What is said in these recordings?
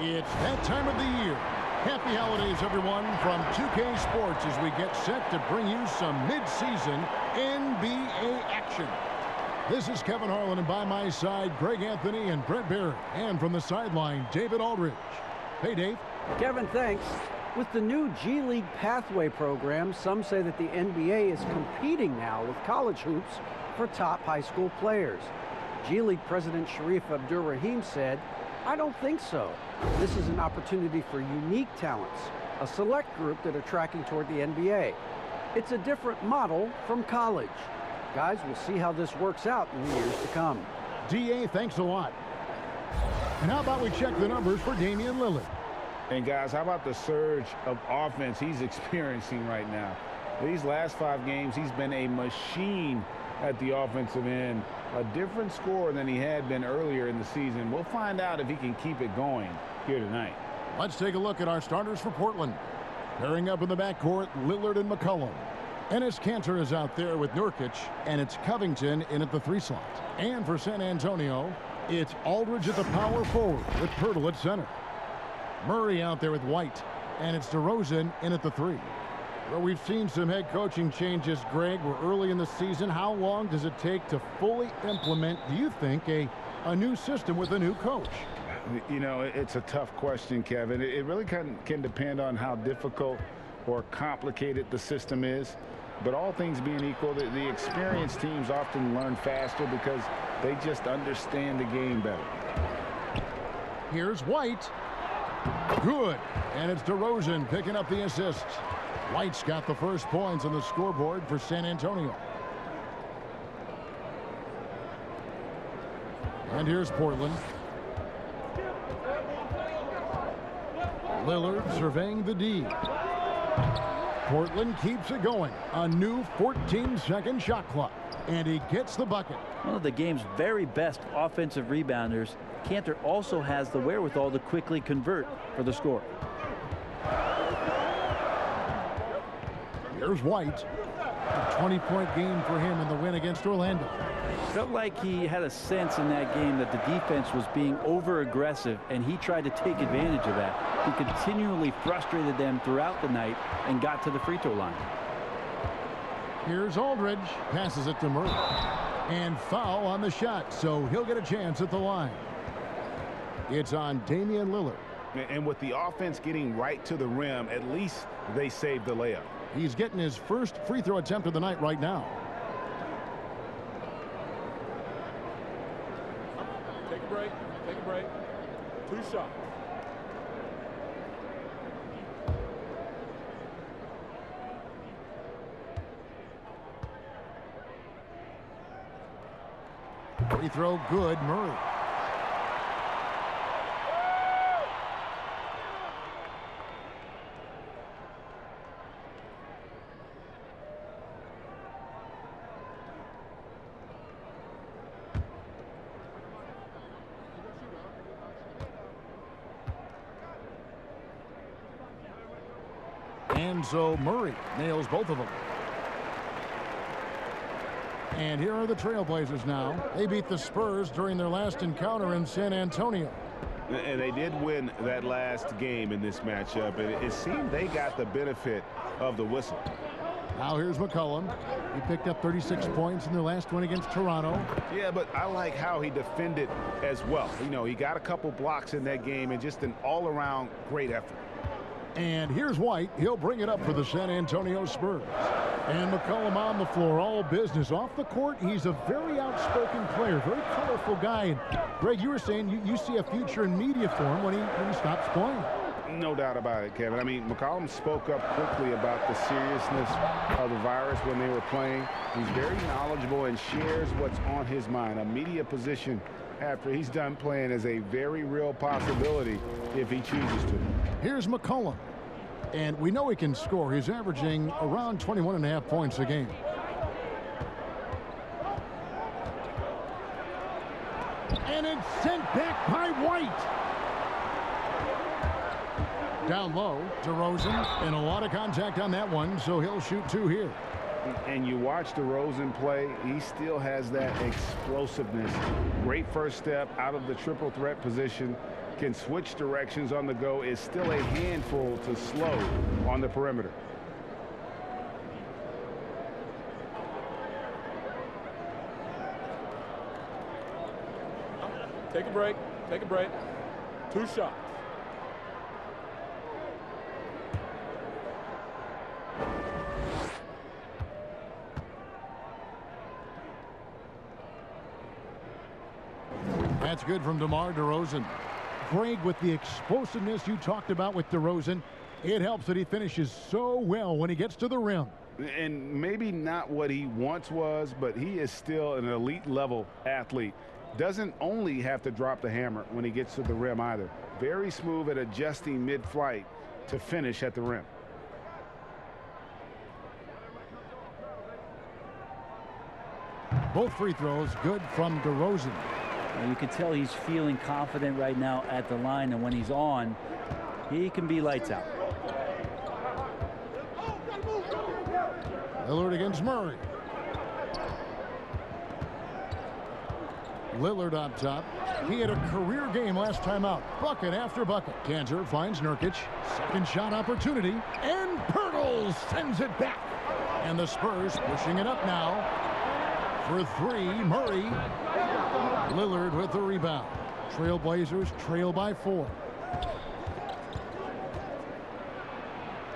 It's that time of the year. Happy holidays, everyone, from 2K Sports as we get set to bring you some mid-season NBA action. This is Kevin Harlan, and by my side, Greg Anthony and Brett Barry. And from the sideline, David Aldridge. Hey, Dave. Kevin, thanks. With the new G League Pathway program, some say that the NBA is competing now with college hoops for top high school players. G League President Sharif Abdur-Rahim said, "I don't think so. This is an opportunity for unique talents, a select group that are tracking toward the NBA. It's a different model from college. Guys, we'll see how this works out in the years to come." DA, thanks a lot. And how about we check the numbers for Damian Lillard? And guys, how about the surge of offense he's experiencing right now? These last 5 games, he's been a machine at the offensive end. A different score than he had been earlier in the season. We'll find out if he can keep it going here tonight. Let's take a look at our starters for Portland. Pairing up in the backcourt, Lillard and McCullum. Enes Kanter is out there with Nurkic, and it's Covington in at the 3 slot. And for San Antonio, it's Aldridge at the power forward with Pirtle at center. Murray out there with White, and it's Derozan in at the 3. Well, we've seen some head coaching changes, Greg. We're early in the season. How long does it take to fully implement, do you think, a new system with a new coach? You know, it's a tough question, Kevin. It really can depend on how difficult or complicated the system is. But all things being equal, the experienced teams often learn faster because they just understand the game better. Here's White. Good. And it's Derozan picking up the assist. White's got the first points on the scoreboard for San Antonio. And here's Portland. Lillard surveying the D. Portland keeps it going. A new 14-second shot clock. And he gets the bucket. One of the game's very best offensive rebounders, Kanter also has the wherewithal to quickly convert for the score. Here's White. A 20-point game for him in the win against Orlando. Felt like he had a sense in that game that the defense was being over-aggressive, and he tried to take advantage of that. He continually frustrated them throughout the night and got to the free throw line. Here's Aldridge. Passes it to Murray. And foul on the shot, so he'll get a chance at the line. It's on Damian Lillard. And with the offense getting right to the rim, at least they saved the layup. He's getting his first free throw attempt of the night right now. Take a break. Take a break. 2 shots. Free throw good, Murray. And so Murray nails both of them. And here are the Trailblazers now. They beat the Spurs during their last encounter in San Antonio. And they did win that last game in this matchup, and it seemed they got the benefit of the whistle. Now here's McCullum. He picked up 36 points in their last win against Toronto. Yeah, but I like how he defended as well. You know, he got a couple blocks in that game and just an all-around great effort. And here's White. He'll bring it up for the San Antonio Spurs. And McCullum on the floor, all business. Off the court, he's a very outspoken player, very colorful guy. And Greg, you were saying you see a future in media for him when he stops playing. No doubt about it, Kevin. I mean, McCullum spoke up quickly about the seriousness of the virus when they were playing. He's very knowledgeable and shares what's on his mind. A media position after he's done playing is a very real possibility if he chooses to. Here's McCullum. And we know he can score. He's averaging around 21.5 points a game. And it's sent back by White. Down low, Derozan, and a lot of contact on that one, so he'll shoot 2 here. And you watch Derozan play, he still has that explosiveness. Great first step out of the triple threat position. Can switch directions on the go, is still a handful to slow on the perimeter. Take a break. Take a break. 2 shots. That's good from DeMar DeRozan. Greg, with the explosiveness you talked about with DeRozan, it helps that he finishes so well when he gets to the rim. And maybe not what he once was, but he is still an elite level athlete. Doesn't only have to drop the hammer when he gets to the rim either. Very smooth at adjusting mid-flight to finish at the rim. Both free throws good from DeRozan. You can tell he's feeling confident right now at the line, and when he's on, he can be lights out. Lillard against Murray. Lillard on top. He had a career game last time out. Bucket after bucket. Cantor finds Nurkic. Second shot opportunity. And Pirtle sends it back. And the Spurs pushing it up now. For 3, Murray. Lillard with the rebound. Trailblazers trail by 4.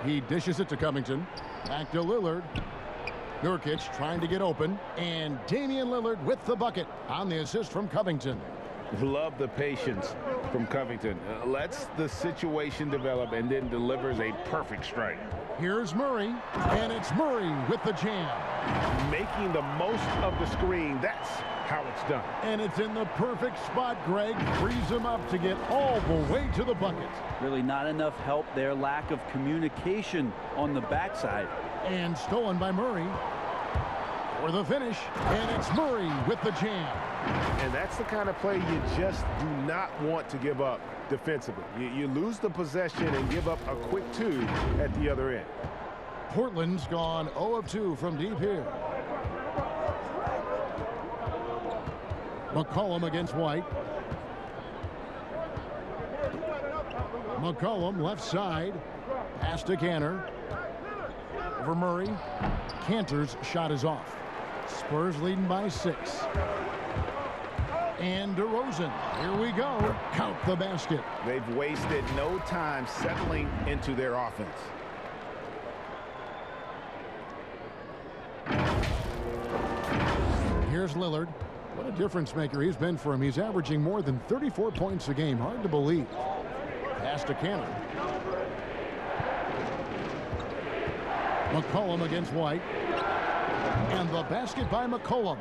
He dishes it to Covington. Back to Lillard. Nurkic trying to get open. And Damian Lillard with the bucket on the assist from Covington. Love the patience from Covington. Lets the situation develop and then delivers a perfect strike. Here's Murray. And it's Murray with the jam. Making the most of the screen. That's how it's done. And it's in the perfect spot. Greg frees him up to get all the way to the bucket. Really not enough help there. Lack of communication on the backside. And stolen by Murray for the finish. And it's Murray with the jam. And that's the kind of play you just do not want to give up defensively. You lose the possession and give up a quick 2 at the other end. Portland's gone 0 of 2 from deep here. McCullum against White. McCullum left side. Pass to Cantor. Over Murray. Cantor's shot is off. Spurs leading by 6. And DeRozan. Here we go. Count the basket. They've wasted no time settling into their offense. Here's Lillard. What a difference maker he's been for him. He's averaging more than 34 points a game. Hard to believe. Pass to Cantor. McCullum against White. And the basket by McCullum.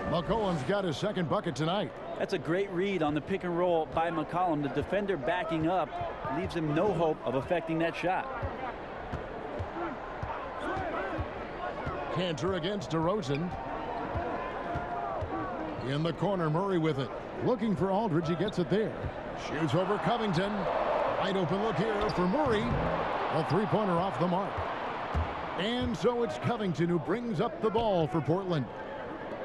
McCullum's got his second bucket tonight. That's a great read on the pick and roll by McCullum. The defender backing up leaves him no hope of affecting that shot. Cantor against DeRozan. In the corner, Murray with it. Looking for Aldridge. He gets it there. Shoots over Covington. Wide open look here for Murray. A three-pointer off the mark. And so it's Covington who brings up the ball for Portland.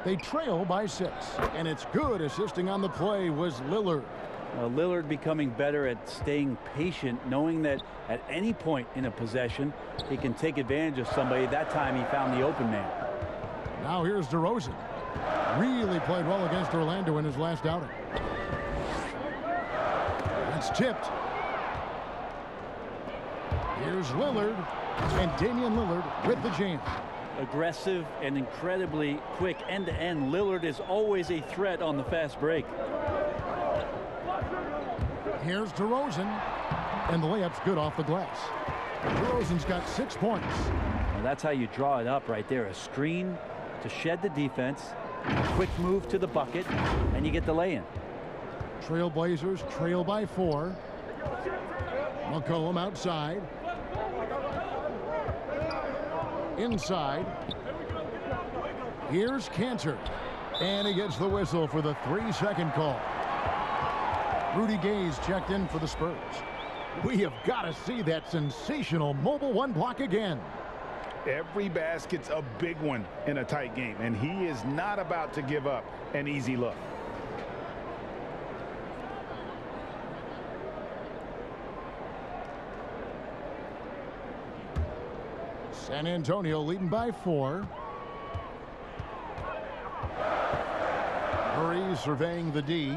They trail by 6. And it's good. Assisting on the play was Lillard. Lillard becoming better at staying patient, knowing that at any point in a possession, he can take advantage of somebody. That time he found the open man. Now here's Derozan. Really played well against Orlando in his last outing. That's tipped. Here's Lillard. And Damian Lillard with the jam. Aggressive and incredibly quick end-to-end. Lillard is always a threat on the fast break. Here's Derozan. And the layup's good off the glass. Derozan's got 6 points. Well, that's how you draw it up right there. A screen to shed the defense. A quick move to the bucket. And you get the lay-in. Trailblazers trail by 4. Mccullum outside. Inside. Here's Cantor. And he gets the whistle for the 3-second call. Rudy Gay's checked in for the Spurs. We have got to see that sensational mobile one block again. Every basket's a big one in a tight game, and he is not about to give up an easy look. San Antonio leading by 4. Murray surveying the D.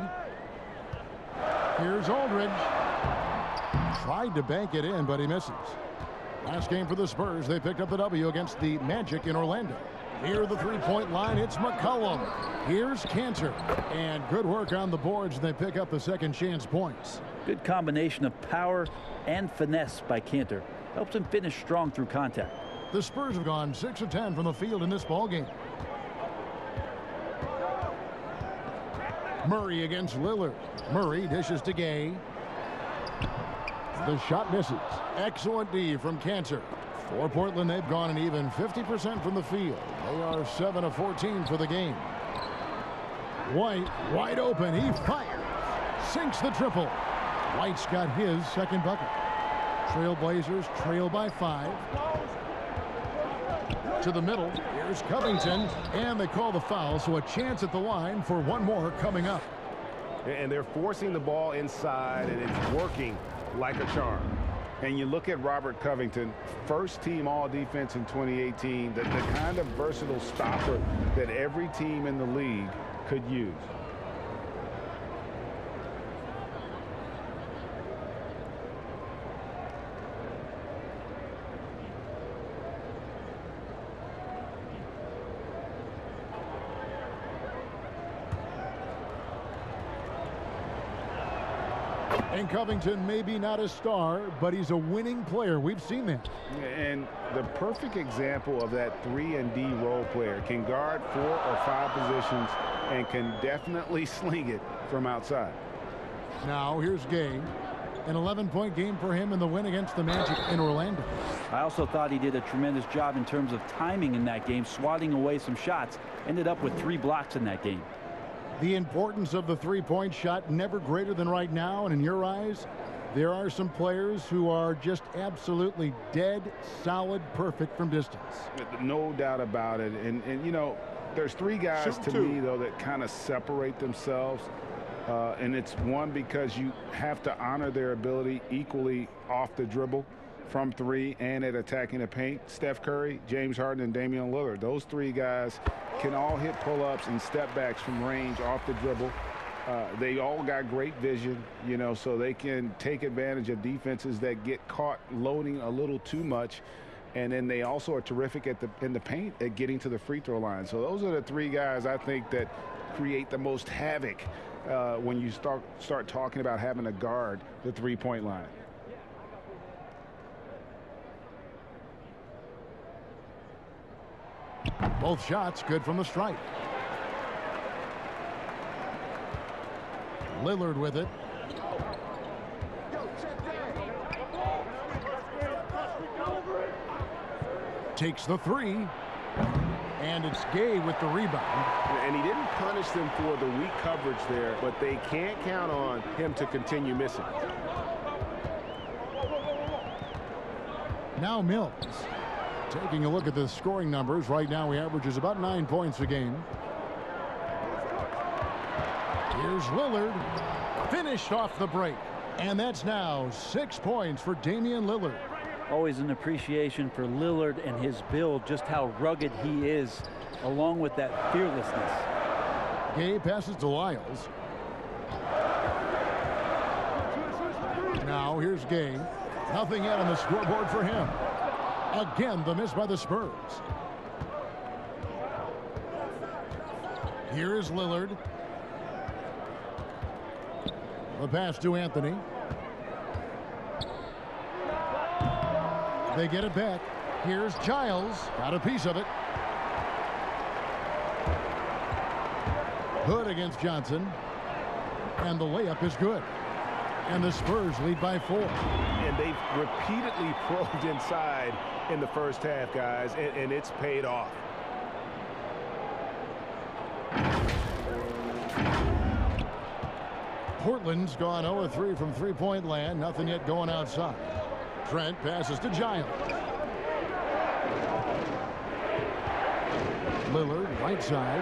Here's Aldridge. Tried to bank it in, but he misses. Last game for the Spurs, they picked up the W against the Magic in Orlando. Near the three-point line, it's McCullum. Here's Cantor. And good work on the boards, and they pick up the second chance points. Good combination of power and finesse by Cantor. Helps him finish strong through contact. The Spurs have gone 6 of 10 from the field in this ballgame. Murray against Lillard. Murray dishes to Gay. The shot misses. Excellent D from Cantor. For Portland, they've gone an even 50% from the field. They are 7 of 14 for the game. White, wide open. He fires. Sinks the triple. White's got his second bucket. Trailblazers trail by 5. To the middle. Here's Covington. And they call the foul, so a chance at the line for one more coming up. And they're forcing the ball inside, and it's working like a charm. And you look at Robert Covington, first team all-defense in 2018, the kind of versatile stopper that every team in the league could use. And Covington maybe not a star, but he's a winning player. We've seen that. And the perfect example of that 3-and-D role player. Can guard 4 or 5 positions and can definitely sling it from outside. Now here's Gay. An 11-point game for him in the win against the Magic in Orlando. I also thought he did a tremendous job in terms of timing in that game, swatting away some shots. Ended up with 3 blocks in that game. The importance of the three-point shot never greater than right now, and in your eyes, there are some players who are just absolutely dead, solid, perfect from distance. No doubt about it. And you know, there's 3 guys to me, though, that kind of separate themselves. And it's one, because you have to honor their ability equally off the dribble, from 3 and at attacking the paint. Steph Curry, James Harden, and Damian Lillard. Those 3 guys can all hit pull-ups and step backs from range off the dribble. They all got great vision, you know, so they can take advantage of defenses that get caught loading a little too much. And then they also are terrific in the paint at getting to the free throw line. So those are the 3 guys I think that create the most havoc when you start talking about having to guard the three-point line. Both shots good from the stripe. Lillard with it. Takes the 3. And it's Gay with the rebound. And he didn't punish them for the weak coverage there, but they can't count on him to continue missing. Now Mills. Taking a look at the scoring numbers, right now he averages about 9 points a game. Here's Lillard. Finished off the break. And that's now 6 points for Damian Lillard. Always an appreciation for Lillard and his build, just how rugged he is, along with that fearlessness. Gay passes to Lyles. Now here's Gay. Nothing yet on the scoreboard for him. Again, the miss by the Spurs. Here is Lillard. The pass to Anthony. They get it back. Here's Giles. Got a piece of it. Hood against Johnson. And the layup is good. And the Spurs lead by 4. And they've repeatedly probed inside in the first half, guys, and it's paid off. Portland's gone 0-3 from three-point land. Nothing yet going outside. Trent passes to Giles. Lillard, right side.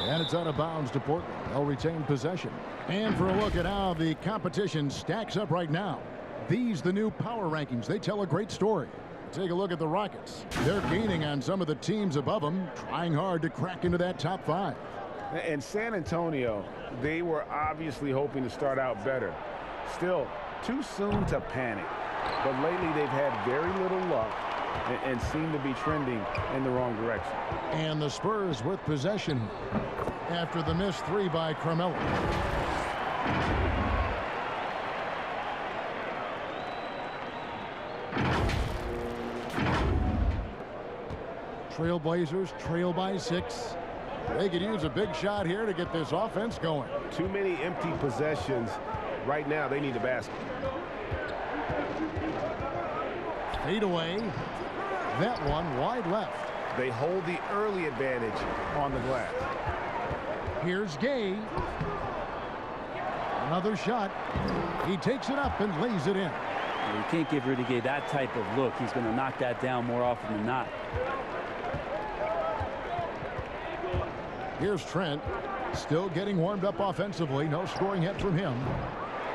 And it's out of bounds to Portland. They'll retain possession. And for a look at how the competition stacks up right now. These, the new power rankings, they tell a great story. Take a look at the Rockets. They're gaining on some of the teams above them, trying hard to crack into that top 5. And San Antonio, they were obviously hoping to start out better. Still, too soon to panic. But lately, they've had very little luck and seem to be trending in the wrong direction. And the Spurs with possession after the missed 3 by Carmelo. Trailblazers trail by 6. They could use a big shot here to get this offense going. Too many empty possessions. Right now, they need a basket. Fade away. That one wide left. They hold the early advantage on the glass. Here's Gay. Another shot. He takes it up and lays it in. You can't give Rudy Gay that type of look. He's going to knock that down more often than not. Here's Trent. Still getting warmed up offensively. No scoring yet from him.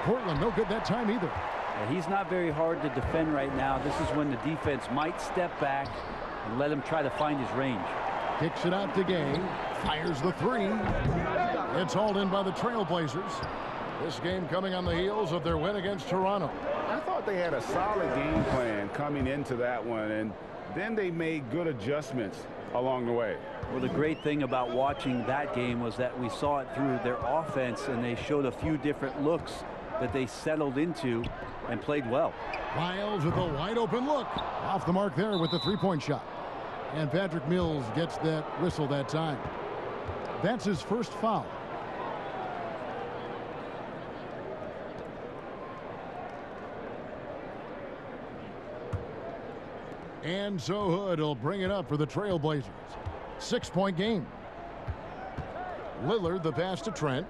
Portland no good that time either. He's not very hard to defend right now. This is when the defense might step back and let him try to find his range. Kicks it out to Gay. Fires the 3. It's hauled in by the Trailblazers. This game coming on the heels of their win against Toronto. I thought they had a solid game plan coming into that one, and then they made good adjustments along the way. Well, the great thing about watching that game was that we saw it through their offense, and they showed a few different looks that they settled into and played well. Lyles with a wide open look. Off the mark there with the 3-point shot. And Patrick Mills gets that whistle that time. That's his first foul. And so Hood will bring it up for the Trailblazers. 6-point game. Lillard the pass to Trent.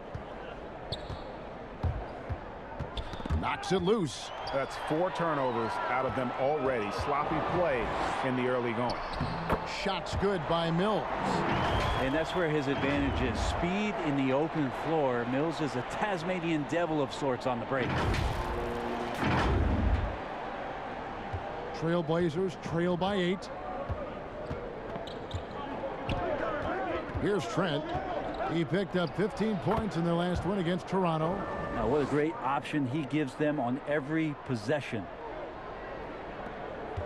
Knocks it loose. That's 4 turnovers out of them already. Sloppy play in the early going. Shots good by Mills. And that's where his advantage is. Speed in the open floor. Mills is a Tasmanian devil of sorts on the break. Trailblazers trail by 8. Here's Trent. He picked up 15 points in their last win against Toronto. Now, what a great option he gives them on every possession.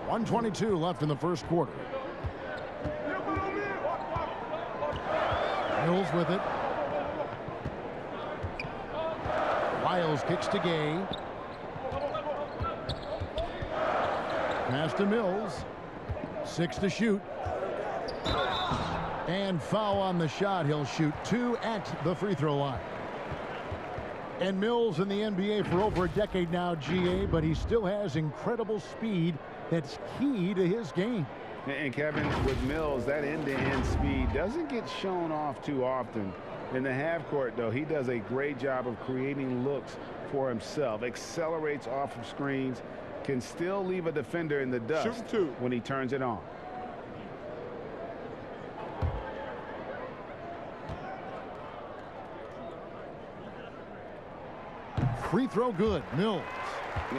1:22 left in the first quarter. Mills with it. Lyles kicks to Gay. Pass to Mills. 6 to shoot. And foul on the shot. He'll shoot 2 at the free throw line. And Mills in the NBA for over a decade now, GA, but he still has incredible speed that's key to his game. And Kevin, with Mills, that end-to-end speed doesn't get shown off too often. In the half court, though, he does a great job of creating looks for himself, accelerates off of screens, can still leave a defender in the dust when he turns it on. Free throw good. Mills.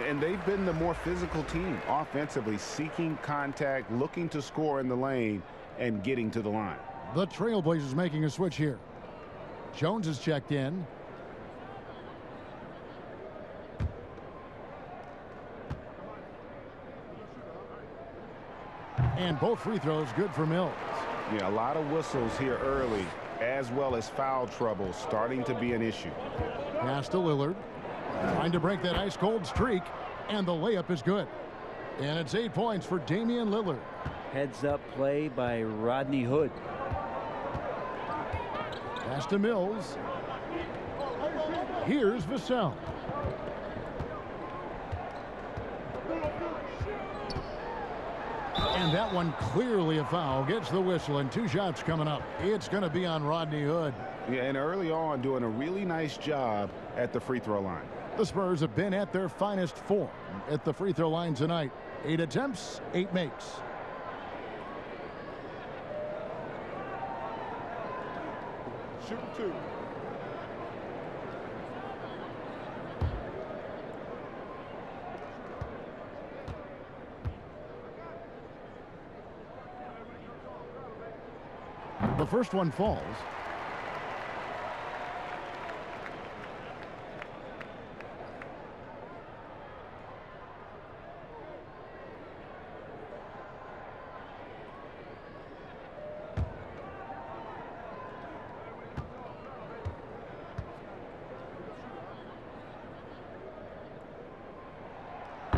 And they've been the more physical team offensively, seeking contact, looking to score in the lane, and getting to the line. The Trailblazers making a switch here. Jones is checked in. And both free throws good for Mills. Yeah, a lot of whistles here early, as well as foul trouble starting to be an issue. Pass to Lillard. Trying to break that ice-cold streak, and the layup is good. And it's 8 points for Damian Lillard. Heads-up play by Rodney Hood. Pass to Mills. Here's Vassell. And that one clearly a foul. Gets the whistle, and 2 shots coming up. It's going to be on Rodney Hood. Yeah, and early on doing a really nice job at the free throw line. The Spurs have been at their finest form at the free throw line tonight. 8 attempts, 8 makes. Shoot 2. The first one falls.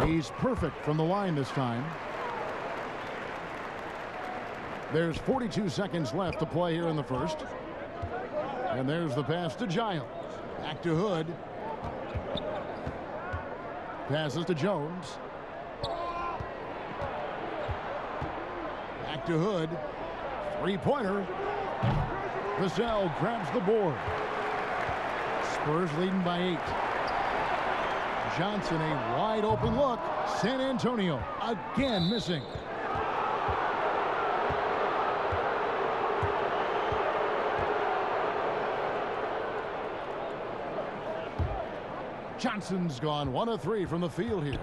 He's perfect from the line this time. There's 42 seconds left to play here in the first. And there's the pass to Giles. Back to Hood. Passes to Jones. Back to Hood. Three-pointer. Vassell grabs the board. Spurs leading by 8. Johnson, a wide open look. San Antonio again missing. Johnson's gone 1 of 3 from the field here.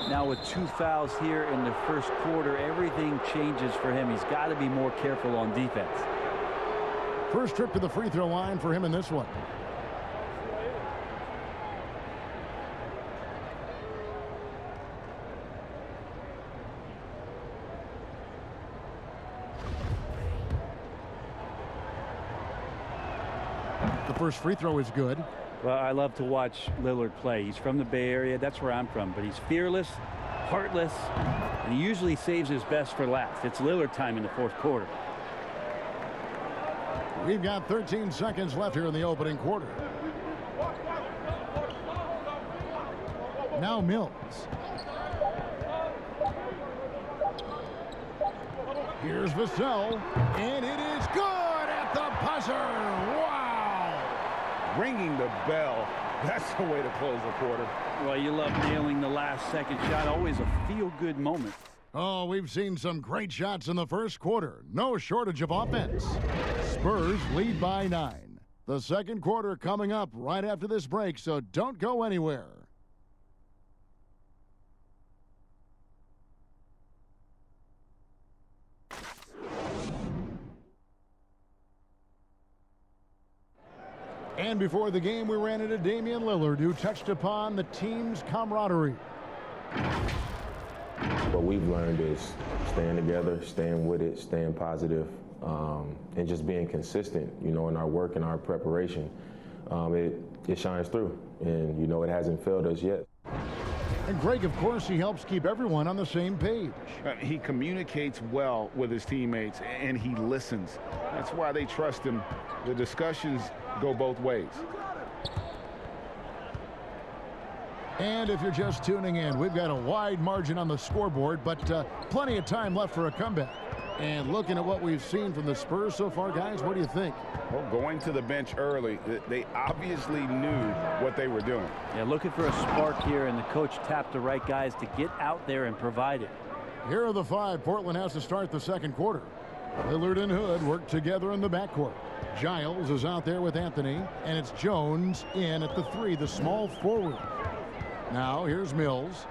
Now with 2 fouls here in the first quarter, everything changes for him. He's got to be more careful on defense. First trip to the free throw line for him in this one. The first free throw is good. Well, I love to watch Lillard play. He's from the Bay Area. That's where I'm from. But he's fearless, heartless, and he usually saves his best for last. It's Lillard time in the fourth quarter. We've got 13 seconds left here in the opening quarter. Now Mills. Here's Vassell, and it is good at the buzzer. Wow! Ringing the bell. That's the way to close the quarter. Well, you love nailing the last second shot. Always a feel-good moment. Oh, we've seen some great shots in the first quarter. No shortage of offense. Spurs lead by 9. The second quarter coming up right after this break, so don't go anywhere. And before the game, we ran into Damian Lillard, who touched upon the team's camaraderie. What we've learned is staying together, staying with it, staying positive, and just being consistent, you know, in our work and our preparation. It shines through, and, you know, it hasn't failed us yet. And Greg, of course, he helps keep everyone on the same page. He communicates well with his teammates, and he listens. That's why they trust him. The discussions go both ways. And if you're just tuning in, we've got a wide margin on the scoreboard, but plenty of time left for a comeback. And looking at what we've seen from the Spurs so far, guys, what do you think? Well, going to the bench early, they obviously knew what they were doing. Yeah, looking for a spark here, and the coach tapped the right guys to get out there and provide it. Here are the 5 Portland has to start the second quarter. Lillard and Hood work together in the backcourt. Giles is out there with Anthony, and it's Jones in at the 3, the small forward. Now here's Mills.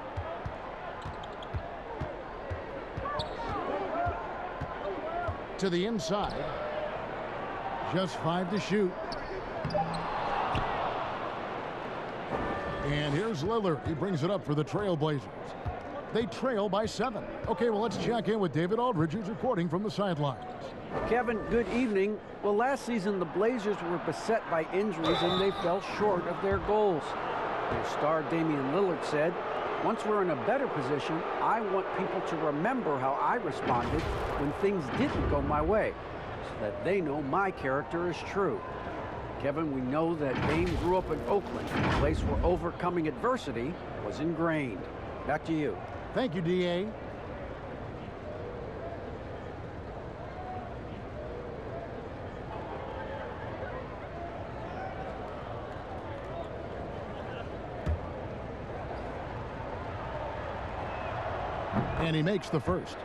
To the inside. Just 5 to shoot. And here's Lillard. He brings it up for the Trailblazers. They trail by 7. Okay, well, let's check in with David Aldridge, who's reporting from the sidelines. Kevin, good evening. Well, last season the Blazers were beset by injuries and they fell short of their goals. Their star Damian Lillard said, "Once we're in a better position, I want people to remember how I responded when things didn't go my way, so that they know my character is true." Kevin, we know that Dame grew up in Oakland, a place where overcoming adversity was ingrained. Back to you. Thank you, D.A. And he makes the first.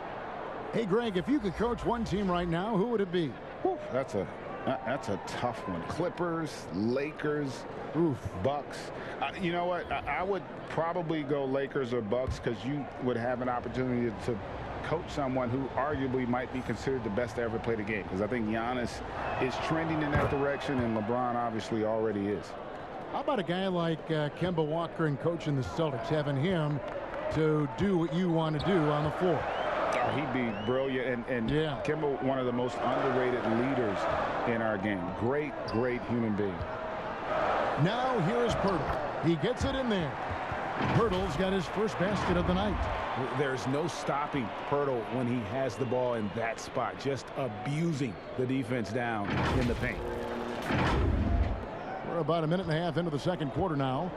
Hey, Greg, if you could coach one team right now, who would it be? Whew, that's a tough one. Clippers, Lakers, Bucks. You know what? I would probably go Lakers or Bucks because you would have an opportunity to coach someone who arguably might be considered the best to ever play the game, because I think Giannis is trending in that direction and LeBron obviously already is. How about a guy like Kemba Walker and coaching the Celtics, having him to do what you want to do on the floor? Oh, he'd be brilliant, and yeah. Kemba, one of the most underrated leaders in our game. Great human being. Now here's Pirtle. He gets it in there. Pirtle's got his first basket of the night. There's no stopping Pirtle when he has the ball in that spot, just abusing the defense down in the paint. We're about a minute and a half into the second quarter now.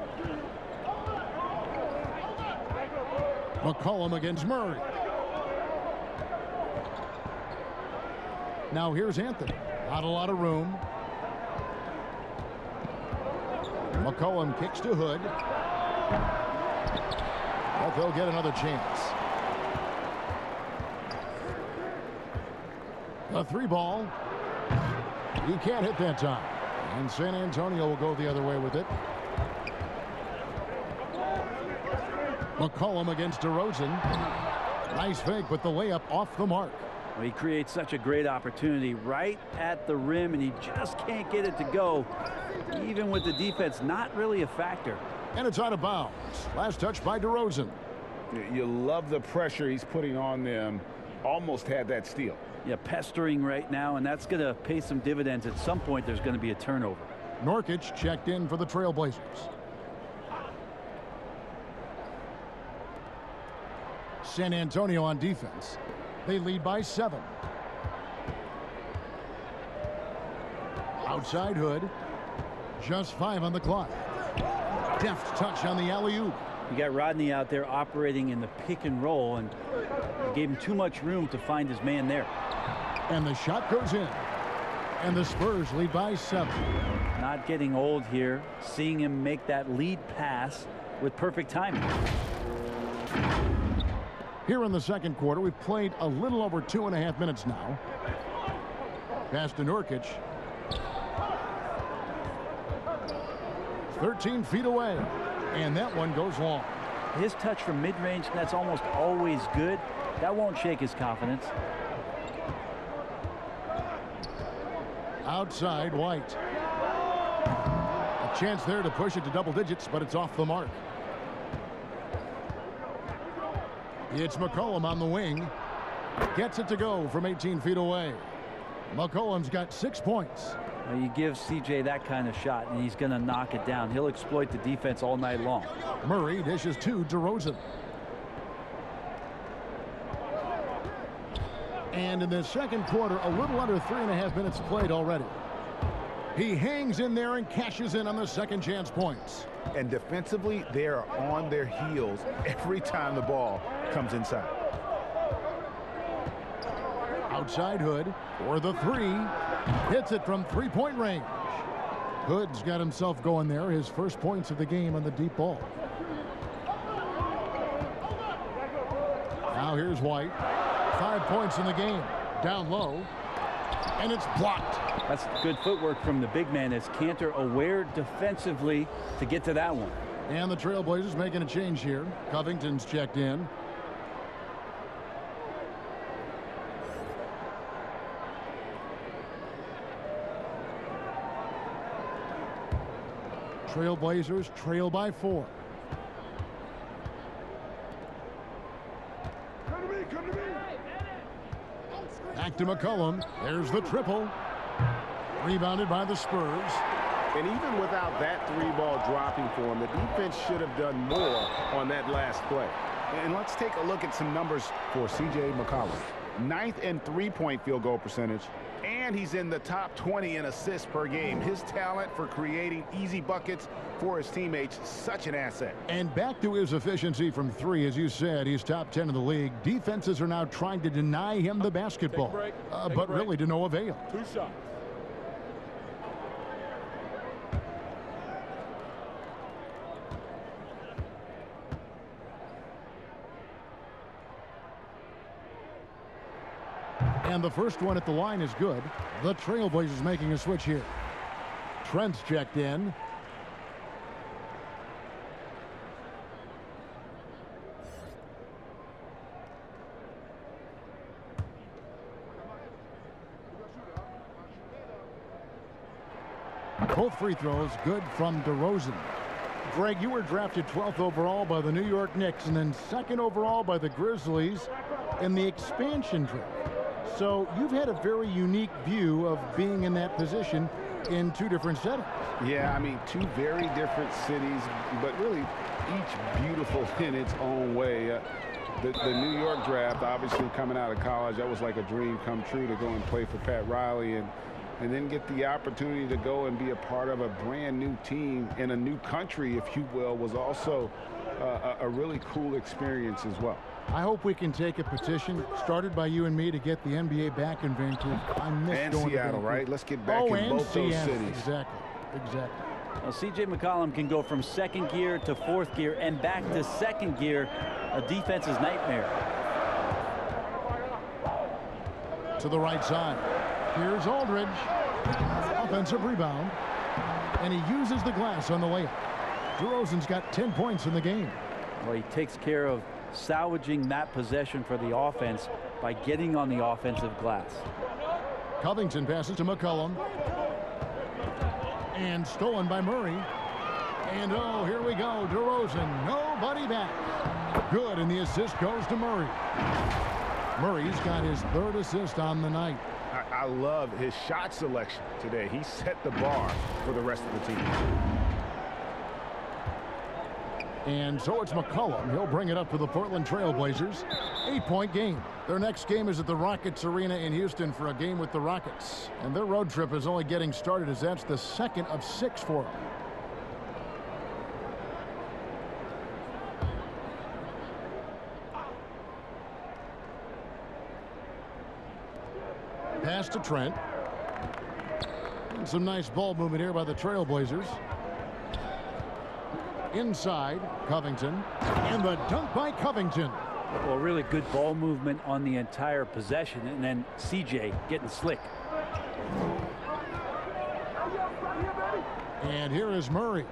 McCullum against Murray. Now here's Anthony. Not a lot of room. McCullum kicks to Hood. But they'll get another chance. A 3 ball. He can't hit that time. And San Antonio will go the other way with it. McCullum against Derozan. Nice fake, but the layup off the mark. Well, he creates such a great opportunity right at the rim, and he just can't get it to go, even with the defense not really a factor. And it's out of bounds. Last touch by Derozan. You love the pressure he's putting on them. Almost had that steal. Yeah, pestering right now, and that's going to pay some dividends. At some point, there's going to be a turnover. Nurkic checked in for the Trailblazers. San Antonio on defense. They lead by 7. Outside Hood. Just 5 on the clock. Deft touch on the alley-oop. You got Rodney out there operating in the pick and roll, and gave him too much room to find his man there. And the shot goes in. And the Spurs lead by 7. Not getting old here. Seeing him make that lead pass with perfect timing. Here in the second quarter, we've played a little over 2.5 minutes now. Pass to Nurkic. 13 feet away. And that one goes long. His touch from mid-range, that's almost always good. That won't shake his confidence. Outside White. A chance there to push it to double digits, but it's off the mark. It's McCullum on the wing. Gets it to go from 18 feet away. McCullum's got 6 points. Well, you give CJ that kind of shot, and he's going to knock it down. He'll exploit the defense all night long. Murray dishes to Derozan. And in the second quarter, a little under 3.5 minutes played already. He hangs in there and cashes in on the second chance points. And defensively, they are on their heels every time the ball comes inside. outside Hood for the three. Hits it from three-point range. Hood's got himself going there. His first points of the game on the deep ball. Now here's White. 5 points in the game. Down low. And it's blocked. That's good footwork from the big man as Cantor aware defensively to get to that one. And the Trailblazers making a change here. Covington's checked in. Trailblazers trail by 4. Back to McCullum. There's the triple. Rebounded by the Spurs. And even without that three-ball dropping for him, the defense should have done more on that last play. And let's take a look at some numbers for C.J. McCollum. 9th in three-point field goal percentage, and he's in the top 20 in assists per game. His talent for creating easy buckets for his teammates, such an asset. And back to his efficiency from 3, as you said, he's top 10 in the league. Defenses are now trying to deny him the basketball, but really to no avail. 2 shots. And the first one at the line is good. The Trailblazers making a switch here. Trent's checked in. Both free throws good from Derozan. Greg, you were drafted 12th overall by the New York Knicks and then 2nd overall by the Grizzlies in the expansion draft. So you've had a very unique view of being in that position in 2 different settings. Yeah, I mean, 2 very different cities, but really each beautiful in its own way. The New York draft, obviously coming out of college, that was like a dream come true to go and play for Pat Riley and then get the opportunity to go and be a part of a brand new team in a new country, if you will, was also a really cool experience as well. I hope we can take a petition started by you and me to get the NBA back in Vancouver. I miss and going Seattle, to Vancouver. right? Let's get back in both those cities. Exactly. Well, C.J. McCollum can go from 2nd gear to 4th gear and back to 2nd gear, a defense's nightmare. To the right side. Here's Aldridge. Offensive rebound. And he uses the glass on the layup. Derozan's got 10 points in the game. Well, he takes care of salvaging that possession for the offense by getting on the offensive glass. Covington passes to McCullum. And stolen by Murray. And oh, here we go. Derozan, nobody back. Good, and the assist goes to Murray. Murray's got his 3rd assist on the night. I love his shot selection today. He set the bar for the rest of the team. And so it's McCullum. He'll bring it up to the Portland Trailblazers. 8-point game. Their next game is at the Rockets Arena in Houston for a game with the Rockets. And their road trip is only getting started as that's the 2nd of 6 for them. Pass to Trent. And some nice ball movement here by the Trailblazers. Inside, Covington. And the dunk by Covington. Well, really good ball movement on the entire possession, and then C.J. getting slick. And here is Murray.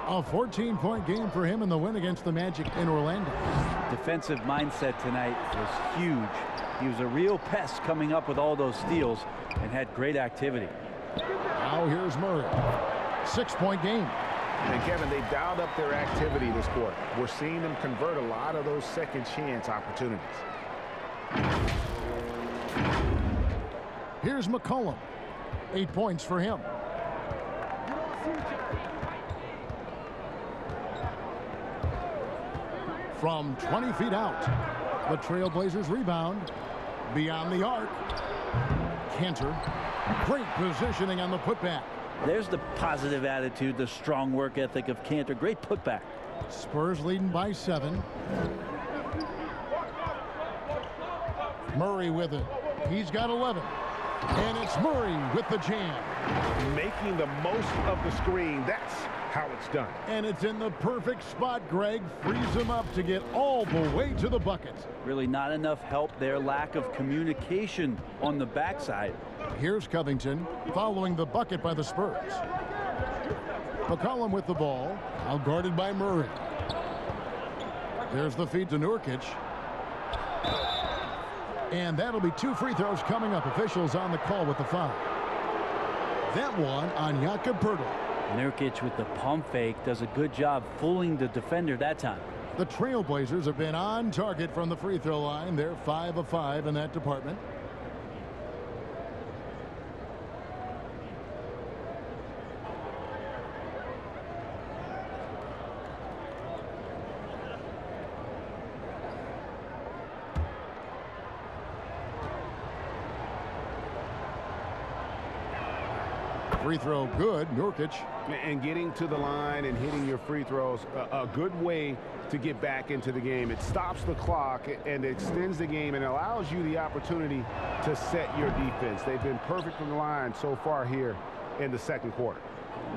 A 14-point game for him in the win against the Magic in Orlando. Defensive mindset tonight was huge. He was a real pest coming up with all those steals and had great activity. Now here's Murray. 6-point game. And Kevin, they dialed up their activity this quarter. We're seeing them convert a lot of those second chance opportunities. Here's McCullum. 8 points for him. From 20 feet out, the Trailblazers rebound. Beyond the arc. Cantor. Great positioning on the putback. There's the positive attitude, the strong work ethic of Cantor. Great putback. Spurs leading by 7. Murray with it. He's got 11. And it's Murray with the jam. Making the most of the screen. That's how it's done. And it's in the perfect spot, Greg. Frees him up to get all the way to the bucket. Really not enough help there. Lack of communication on the backside. Here's Covington following the bucket by the Spurs. McCullum with the ball, out guarded by Murray. There's the feed to Nurkic. And that'll be 2 free throws coming up. Officials on the call with the foul. That one on Jakob Poeltl. Nurkic with the pump fake does a good job fooling the defender that time. The Trailblazers have been on target from the free throw line. They're 5 of 5 in that department. Free throw good. Nurkic. And getting to the line and hitting your free throws, a good way to get back into the game. It stops the clock and extends the game and allows you the opportunity to set your defense. They've been perfect from the line so far here in the second quarter.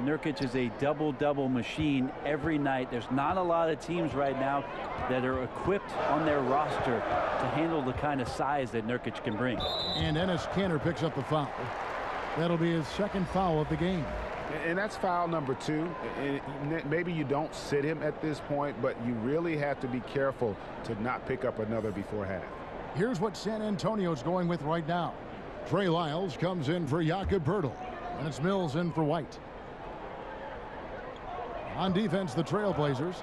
Nurkic is a double-double machine every night. There's not a lot of teams right now that are equipped on their roster to handle the kind of size that Nurkic can bring. And Enes Kanter picks up the foul. That'll be his second foul of the game. And that's foul number 2. And maybe you don't sit him at this point, but you really have to be careful to not pick up another before half. Here's what San Antonio's going with right now. Trey Lyles comes in for Jakob Poeltl. And it's Mills in for White. On defense, the Trailblazers.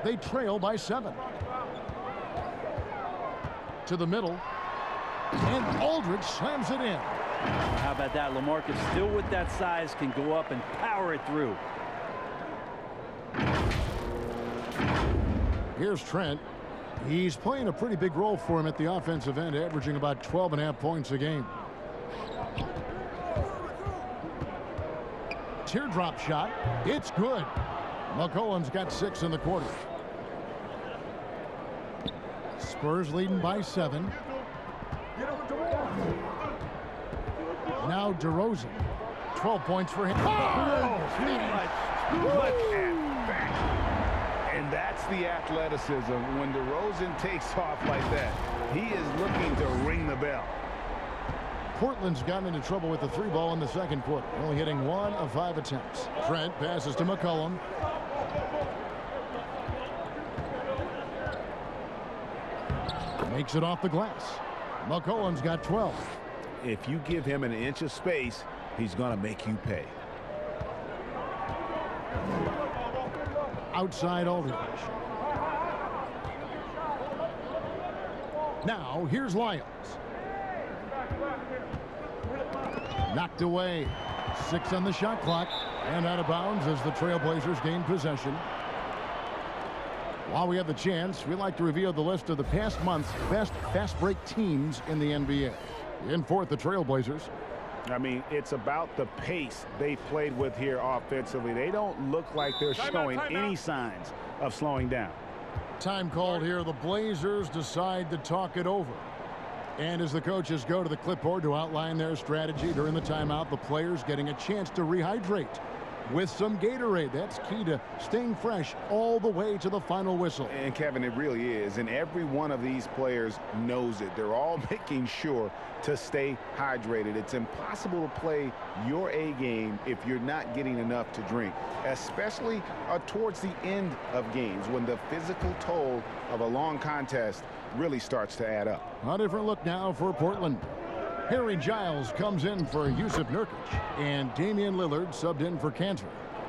They trail by 7. To the middle. And Aldridge slams it in. How about that? LaMarcus still with that size can go up and power it through. Here's Trent. He's playing a pretty big role for him at the offensive end, averaging about 12.5 points a game. Teardrop shot. It's good. McCullum's got 6 in the quarter. Spurs leading by 7. Now Derozan. 12 points for him. Oh, look at that. And that's the athleticism. When Derozan takes off like that, he is looking to ring the bell. Portland's gotten into trouble with the 3 ball in the second quarter, only hitting 1 of 5 attempts. Trent passes to McCullum. Makes it off the glass. McCullum's got 12. If you give him an inch of space, he's going to make you pay. Outside Aldridge. Now here's Lyles. Knocked away. 6 on the shot clock. And out of bounds as the Trailblazers gain possession. While we have the chance, we like to reveal the list of the past month's best fast break teams in the NBA. In fourth, the Trailblazers. I mean, it's about the pace they played with here offensively. They don't look like they're showing any signs of slowing down. Time called here. The Blazers decide to talk it over. And as the coaches go to the clipboard to outline their strategy during the timeout, the players getting a chance to rehydrate with some Gatorade. That's key to staying fresh all the way to the final whistle. And Kevin, it really is. And every one of these players knows it. They're all making sure to stay hydrated. It's impossible to play your A game if you're not getting enough to drink, especially towards the end of games when the physical toll of a long contest really starts to add up. A different look now for Portland. Harry Giles comes in for Yusuf Nurkic, and Damian Lillard subbed in for Kanter.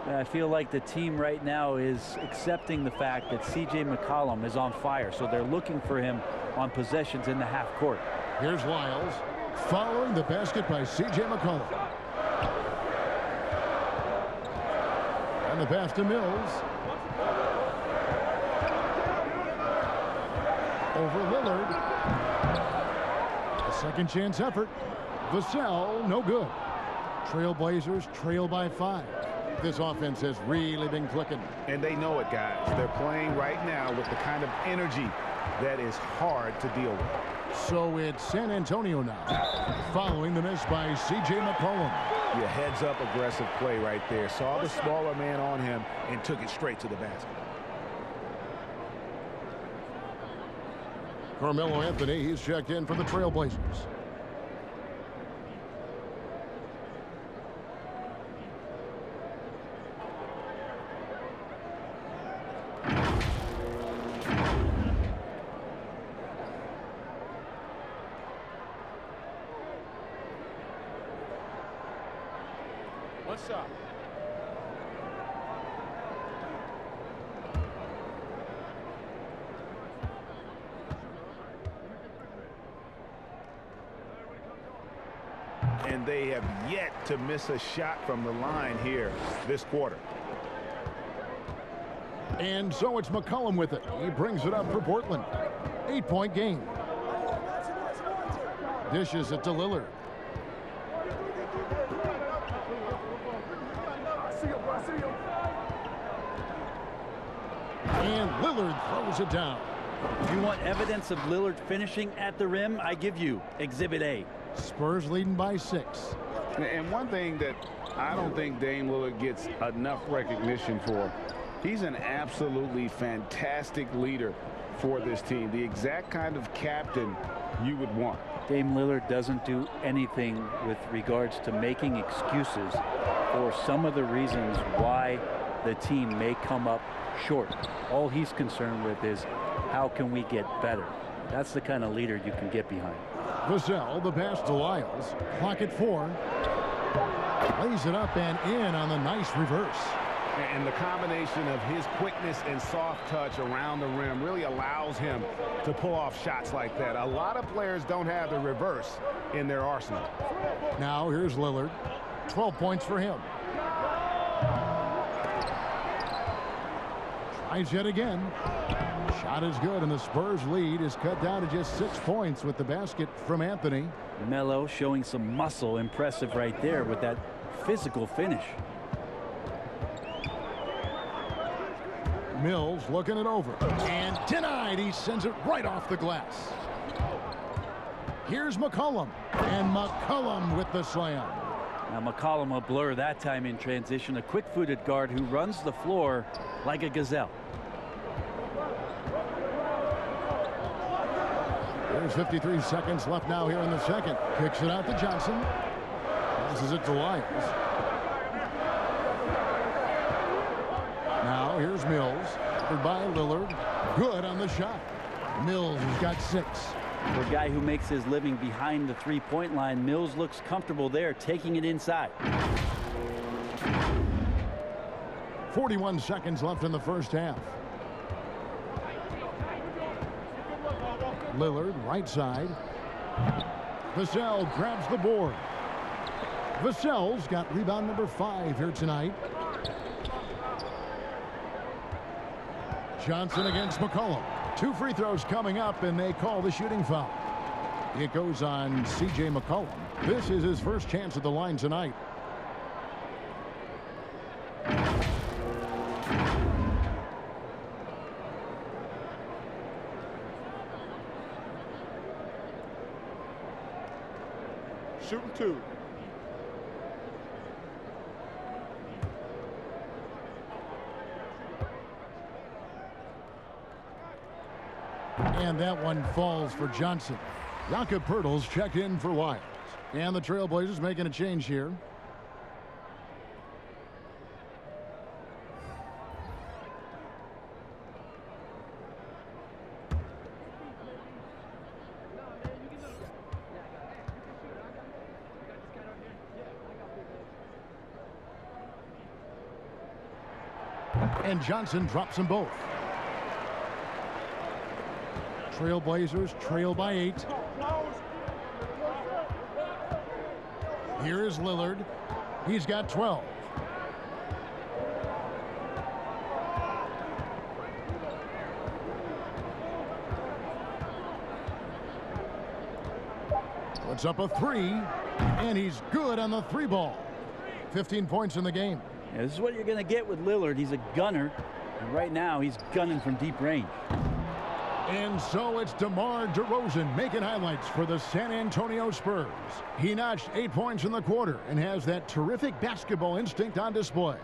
I feel like the team right now is accepting the fact that C.J. McCollum is on fire, so they're looking for him on possessions in the half court. Here's Lyles following the basket by C.J. McCollum. And the pass to Mills. Over Lillard. Second chance effort. Vassell, no good. Trailblazers trail by 5. This offense has really been clicking. And they know it, guys. They're playing right now with the kind of energy that is hard to deal with. So it's San Antonio now, following the miss by C.J. McCullum. Yeah, heads-up aggressive play right there. Saw the smaller man on him and took it straight to the basket. Carmelo Anthony, he's checked in for the Trailblazers. One shot. And they have yet to miss a shot from the line here this quarter. And so it's McCullum with it. He brings it up for Portland. 8-point game. Dishes it to Lillard. And Lillard throws it down. If you want evidence of Lillard finishing at the rim, I give you Exhibit A. Spurs leading by 6. And one thing that I don't think Dame Lillard gets enough recognition for, he's an absolutely fantastic leader for this team. The exact kind of captain you would want. Dame Lillard doesn't do anything with regards to making excuses for some of the reasons why the team may come up short. All he's concerned with is how can we get better. That's the kind of leader you can get behind. Vassell, the pass to Lyles. Clock at 4. Lays it up and in on the nice reverse. And the combination of his quickness and soft touch around the rim really allows him to pull off shots like that. A lot of players don't have the reverse in their arsenal. Now here's Lillard. 12 points for him. Tries yet again. Shot is good, and the Spurs lead is cut down to just 6 points with the basket from Anthony. Melo showing some muscle. Impressive right there with that physical finish. Mills looking it over. And denied. He sends it right off the glass. Here's McCullum. And McCullum with the slam. Now McCullum a blur that time in transition. A quick-footed guard who runs the floor like a gazelle. There's 53 seconds left now here in the second. Kicks it out to Johnson. Passes it to Lyles. Now here's Mills. Covered by Lillard. Good on the shot. Mills has got 6. For a guy who makes his living behind the three-point line, Mills looks comfortable there, taking it inside. 41 seconds left in the first half. Lillard, right side. Vassell grabs the board. Vassell's got rebound number 5 here tonight. Johnson against McCullum. 2 free throws coming up, and they call the shooting foul. It goes on C.J. McCullum. This is his first chance at the line tonight. Shooting 2. And that one falls for Johnson. Jakob Poeltl's checked in for Lyles. And the Trailblazers making a change here. And Johnson drops them both. Trailblazers trail by 8. Here is Lillard. He's got 12. Puts up a 3, and he's good on the 3 ball. 15 points in the game. Yeah, this is what you're going to get with Lillard. He's a gunner, and right now he's gunning from deep range. And so it's DeMar DeRozan making highlights for the San Antonio Spurs. He notched 8 points in the quarter and has that terrific basketball instinct on display.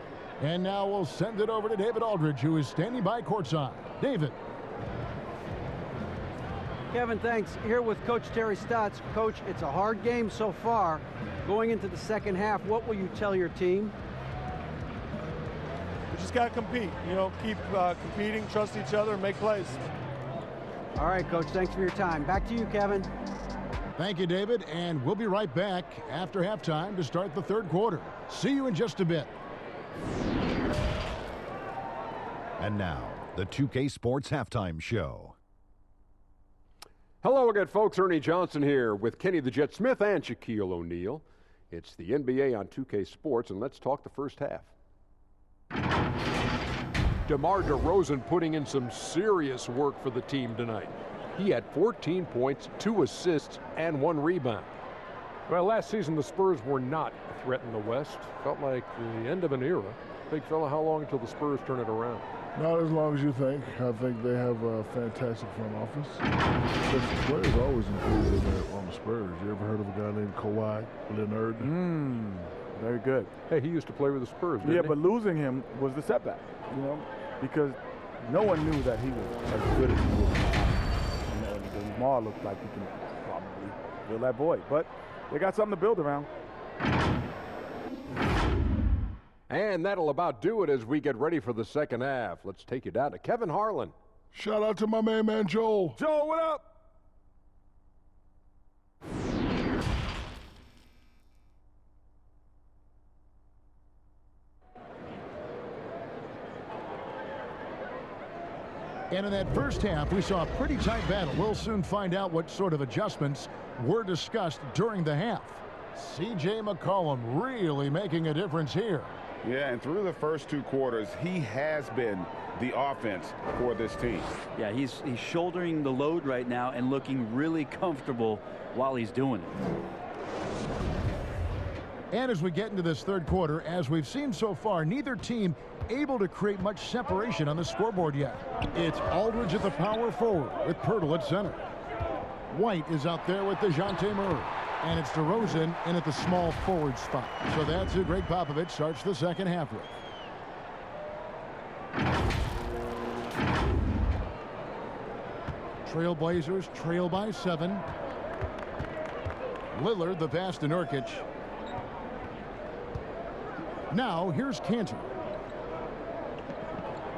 And now we'll send it over to David Aldridge, who is standing by courtside. David. Kevin, thanks. Here with Coach Terry Stotts. Coach, it's a hard game so far. Going into the second half, what will you tell your team? We just got to compete, you know, keep competing, trust each other, and make plays. All right, Coach, thanks for your time. Back to you, Kevin. Thank you, David, and we'll be right back after halftime to start the third quarter. See you in just a bit. And now, the 2K Sports Halftime Show. Hello again, folks. Ernie Johnson here with Kenny the Jet Smith and Shaquille O'Neal. It's the NBA on 2K Sports, and let's talk the first half. DeMar DeRozan putting in some serious work for the team tonight. He had 14 points, 2 assists, and 1 rebound. Well, last season the Spurs were not a threat in the West. Felt like the end of an era. Big fella, how long until the Spurs turn it around? Not as long as you think. I think they have a fantastic front office. The players always improved on the Spurs. You ever heard of a guy named Kawhi Leonard? Very good. Hey, he used to play with the Spurs, didn't he? But losing him was the setback, you know, because no one knew that he was as good as he was. You know, and DeMar looked like he can probably fill that void. But they got something to build around. And that'll about do it as we get ready for the second half. Let's take you down to Kevin Harlan. Shout out to my main man, Joel. Joel, what up? And in that first half, we saw a pretty tight battle. We'll soon find out what sort of adjustments were discussed during the half. C.J. McCollum really making a difference here. Yeah, and through the first 2 quarters, he has been the offense for this team. Yeah, he's shouldering the load right now and looking really comfortable while he's doing it. And as we get into this third quarter, as we've seen so far, neither team able to create much separation on the scoreboard yet. It's Aldridge at the power forward with Pirtle at center. White is out there with DeJounte Murray. And it's DeRozan in at the small forward spot. So that's who Greg Popovich starts the second half with. Trailblazers trail by 7. Lillard the pass to Nurkic. Now here's Cantor.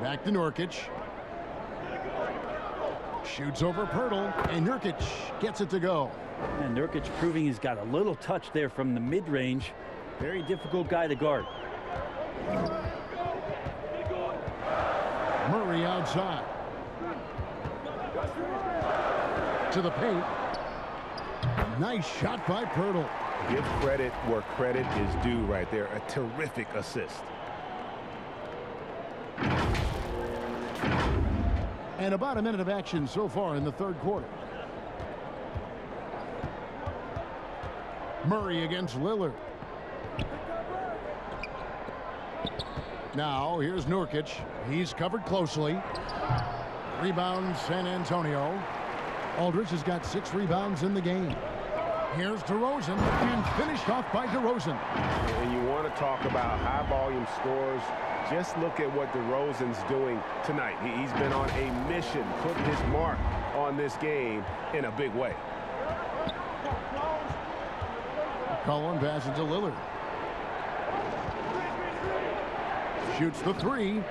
Back to Nurkic. Shoots over Pirtle, and Nurkic gets it to go. And Nurkic proving he's got a little touch there from the mid-range. Very difficult guy to guard. Murray outside. To the paint. Nice shot by Pirtle. Give credit where credit is due right there. A terrific assist. And about a minute of action so far in the third quarter. Murray against Lillard. Now here's Nurkic. He's covered closely. Rebound San Antonio. Aldridge has got 6 rebounds in the game. Here's DeRozan, and finished off by DeRozan. And you want to talk about high volume scores. Just look at what DeRozan's doing tonight. He's been on a mission, putting his mark on this game in a big way. Mccullum passes to Lillard. Shoots the 3.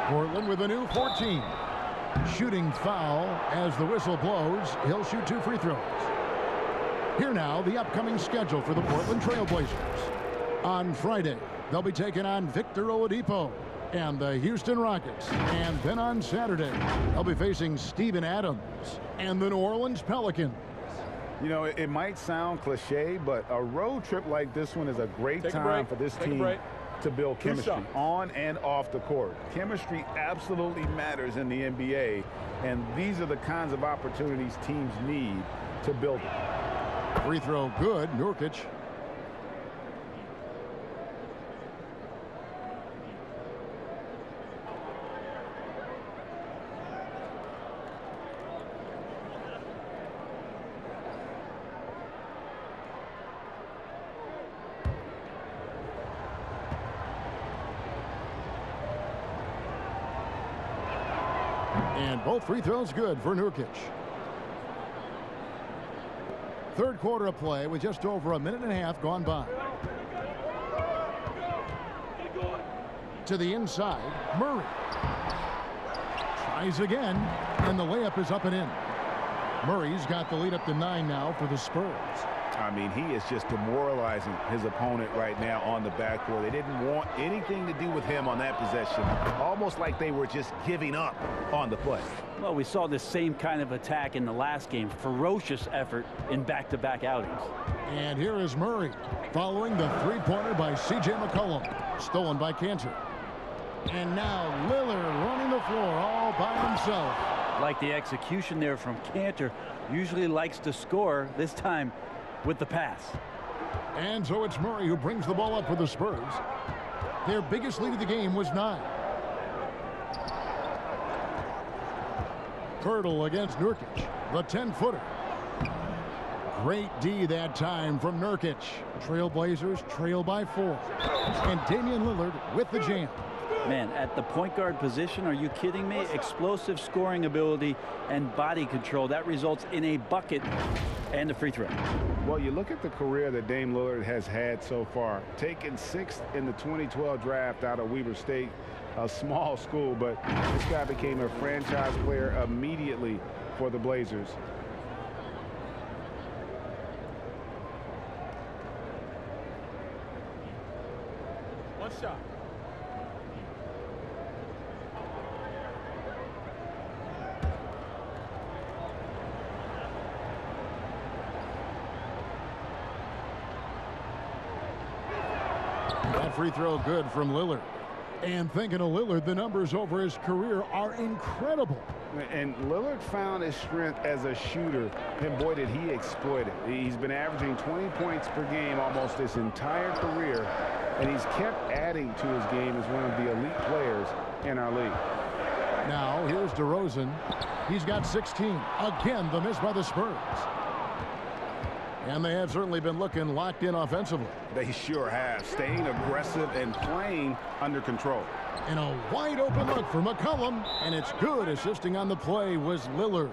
Portland with a new 14. Shooting foul as the whistle blows. He'll shoot 2 free throws. Here now, the upcoming schedule for the Portland Trailblazers. On Friday, they'll be taking on Victor Oladipo and the Houston Rockets. And then on Saturday, they'll be facing Steven Adams and the New Orleans Pelicans. You know, it might sound cliche, but a road trip like this one is a great time for this team to build chemistry on and off the court. Chemistry absolutely matters in the NBA, and these are the kinds of opportunities teams need to build it. Free throw good, Nurkic. And both free throws good for Nurkic. Third quarter of play with just over a minute and a half gone by. To the inside, Murray. Tries again, and the layup is up and in. Murray's got the lead up to 9 now for the Spurs. I mean, he is just demoralizing his opponent right now on the backcourt. They didn't want anything to do with him on that possession. Almost like they were just giving up on the play. Well, we saw this same kind of attack in the last game. Ferocious effort in back-to-back outings. And here is Murray following the three-pointer by C.J. McCullum. Stolen by Cantor. And now Lillard running the floor all by himself. Like the execution there from Cantor. Usually likes to score, this time with the pass. And so it's Murray who brings the ball up for the Spurs. Their biggest lead of the game was 9. Pirtle against Nurkic, the 10-footer. Great D that time from Nurkic. Trailblazers trail by 4. And Damian Lillard with the jam. Man, at the point guard position, are you kidding me? Explosive scoring ability and body control. That results in a bucket and a free throw. Well, you look at the career that Dame Lillard has had so far. Taken 6th in the 2012 draft out of Weber State, a small school, but this guy became a franchise player immediately for the Blazers. One shot. That free throw good from Lillard. And thinking of Lillard, the numbers over his career are incredible. And Lillard found his strength as a shooter, and boy, did he exploit it. He's been averaging 20 points per game almost his entire career, and he's kept adding to his game as one of the elite players in our league. Now, here's Derozan. He's got 16. Again, the miss by the Spurs. And they have certainly been looking locked in offensively. They sure have, staying aggressive and playing under control. And a wide open look for McCullum, and it's good. Assisting on the play was Lillard.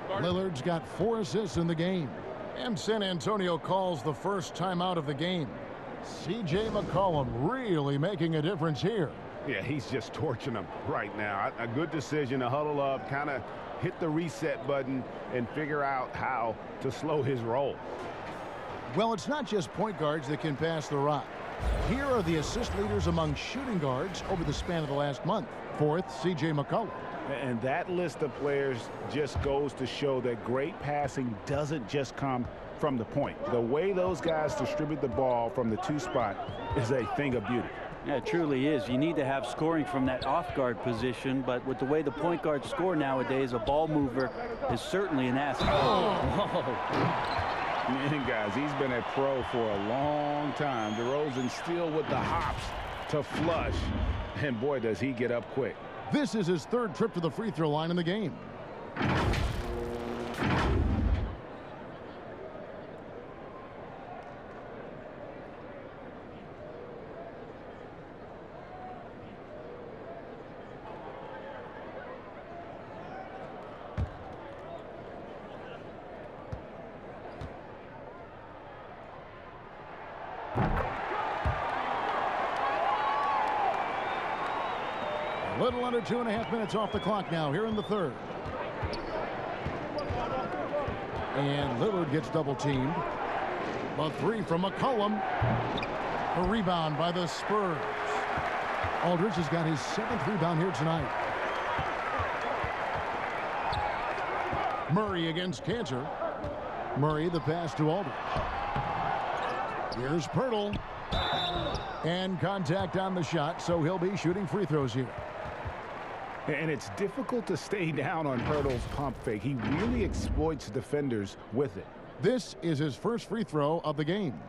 Lillard's got 4 assists in the game. And San Antonio calls the first timeout of the game. C.J. McCullum really making a difference here. Yeah, he's just torching them right now. A good decision to huddle up, kind of hit the reset button and figure out how to slow his roll. Well, it's not just point guards that can pass the rock. Here are the assist leaders among shooting guards over the span of the last month. 4th, C.J. McCullough. And that list of players just goes to show that great passing doesn't just come from the point. The way those guys distribute the ball from the 2 spot is a thing of beauty. Yeah, it truly is. You need to have scoring from that off-guard position, but with the way the point guards score nowadays, a ball mover is certainly an asset. Man, guys, he's been a pro for a long time. Derozan still with the hops to flush, and boy, does he get up quick. This is his 3rd trip to the free throw line in the game. A little under 2.5 minutes off the clock now here in the 3rd. And Lillard gets double teamed. A 3 from McCullum. A rebound by the Spurs. Aldridge has got his 7th rebound here tonight. Murray against Cantor. Murray the pass to Aldridge. Here's Pirtle. And contact on the shot, so he'll be shooting free throws here. And it's difficult to stay down on Pirtle's pump fake. He really exploits defenders with it. This is his first free throw of the game.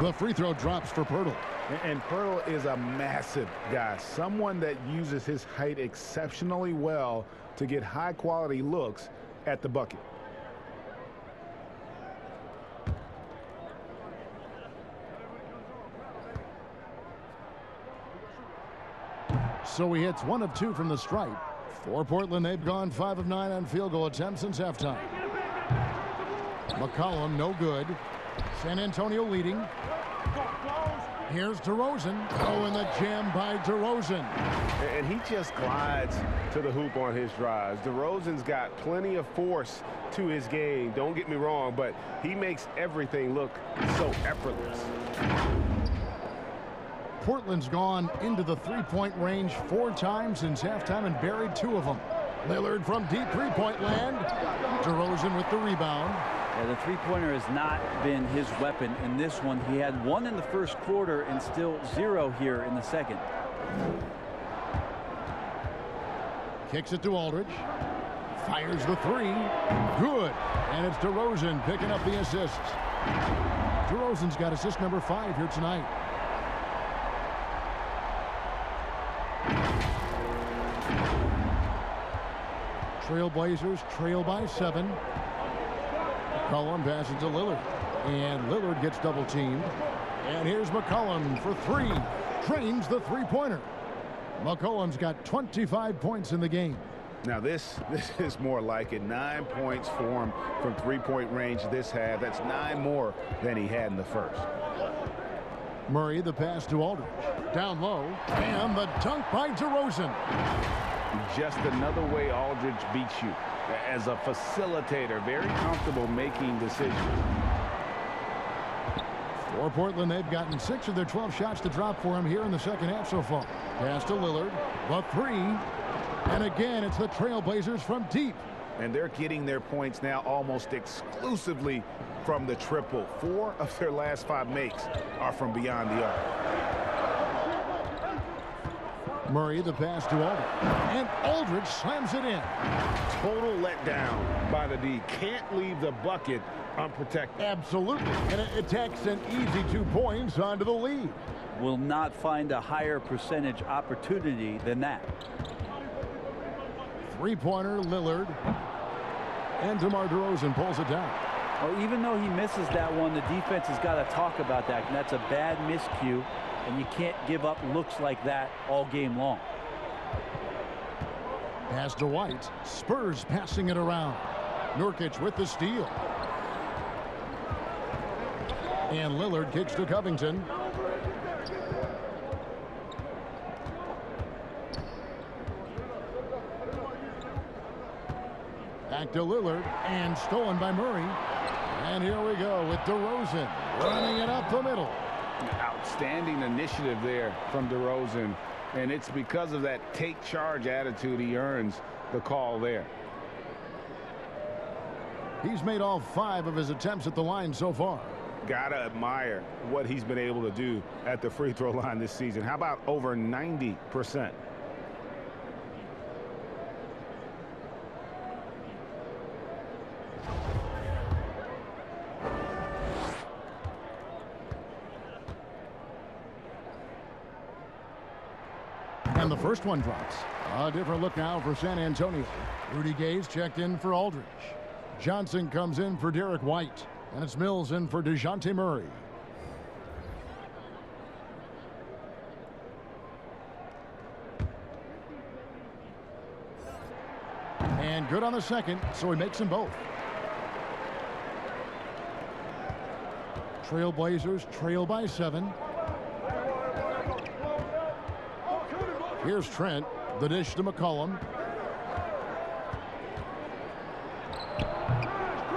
The free throw drops for Pirtle. And Pirtle is a massive guy, someone that uses his height exceptionally well to get high-quality looks at the bucket. So he hits 1 of 2 from the stripe. For Portland, they've gone 5 of 9 on field goal attempts since halftime. McCullum, no good. San Antonio leading. Here's Derozan. Oh, and the jam by Derozan. And he just glides to the hoop on his drives. Derozan's got plenty of force to his game. Don't get me wrong, but he makes everything look so effortless. Portland's gone into the three-point range 4 times since halftime and buried 2 of them. Lillard from deep three-point land. Derozan with the rebound. Yeah, the three-pointer has not been his weapon in this one. He had 1 in the first quarter and still 0 here in the second. Kicks it to Aldridge. Fires the 3. Good. And it's Derozan picking up the assists. Derozan's got assist number 5 here tonight. Trailblazers trail by 7. McCullum passes to Lillard. And Lillard gets double teamed. And here's McCullum for 3. Trains the three-pointer. McCullum's got 25 points in the game. Now this is more like it. 9 points for him from three-point range this half. That's 9 more than he had in the first. Murray, the pass to Aldridge. Down low. And the dunk by Derozan. Just another way Aldridge beats you. As a facilitator, very comfortable making decisions. For Portland, they've gotten 6 of their 12 shots to drop for him here in the second half so far. Pass to Lillard. The 3. And again, it's the Trailblazers from deep. And they're getting their points now almost exclusively from the triple. 4 of their last 5 makes are from beyond the arc. Murray, the pass to Aldridge. And Aldridge slams it in. Total letdown by the D. Can't leave the bucket unprotected. Absolutely. And it takes an easy 2 points onto the lead. Will not find a higher percentage opportunity than that. Three-pointer, Lillard. And DeMar DeRozan pulls it down. Well, even though he misses that one, the defense has got to talk about that. And that's a bad miscue. And you can't give up looks like that all game long. Pass to White. Spurs passing it around. Nurkic with the steal. And Lillard kicks to Covington. Back to Lillard. And stolen by Murray. And here we go with DeRozan running it up the middle. Outstanding initiative there from DeRozan, and it's because of that take charge attitude he earns the call there. He's made all 5 of his attempts at the line so far. Gotta admire what he's been able to do at the free throw line this season. How about over 90%? And the first one drops. A different look now for San Antonio. Rudy Gay's checked in for Aldridge. Johnson comes in for Derek White. And it's Mills in for DeJounte Murray. And good on the second, so he makes them both. Trailblazers trail by 7. Here's Trent. The dish to McCullum.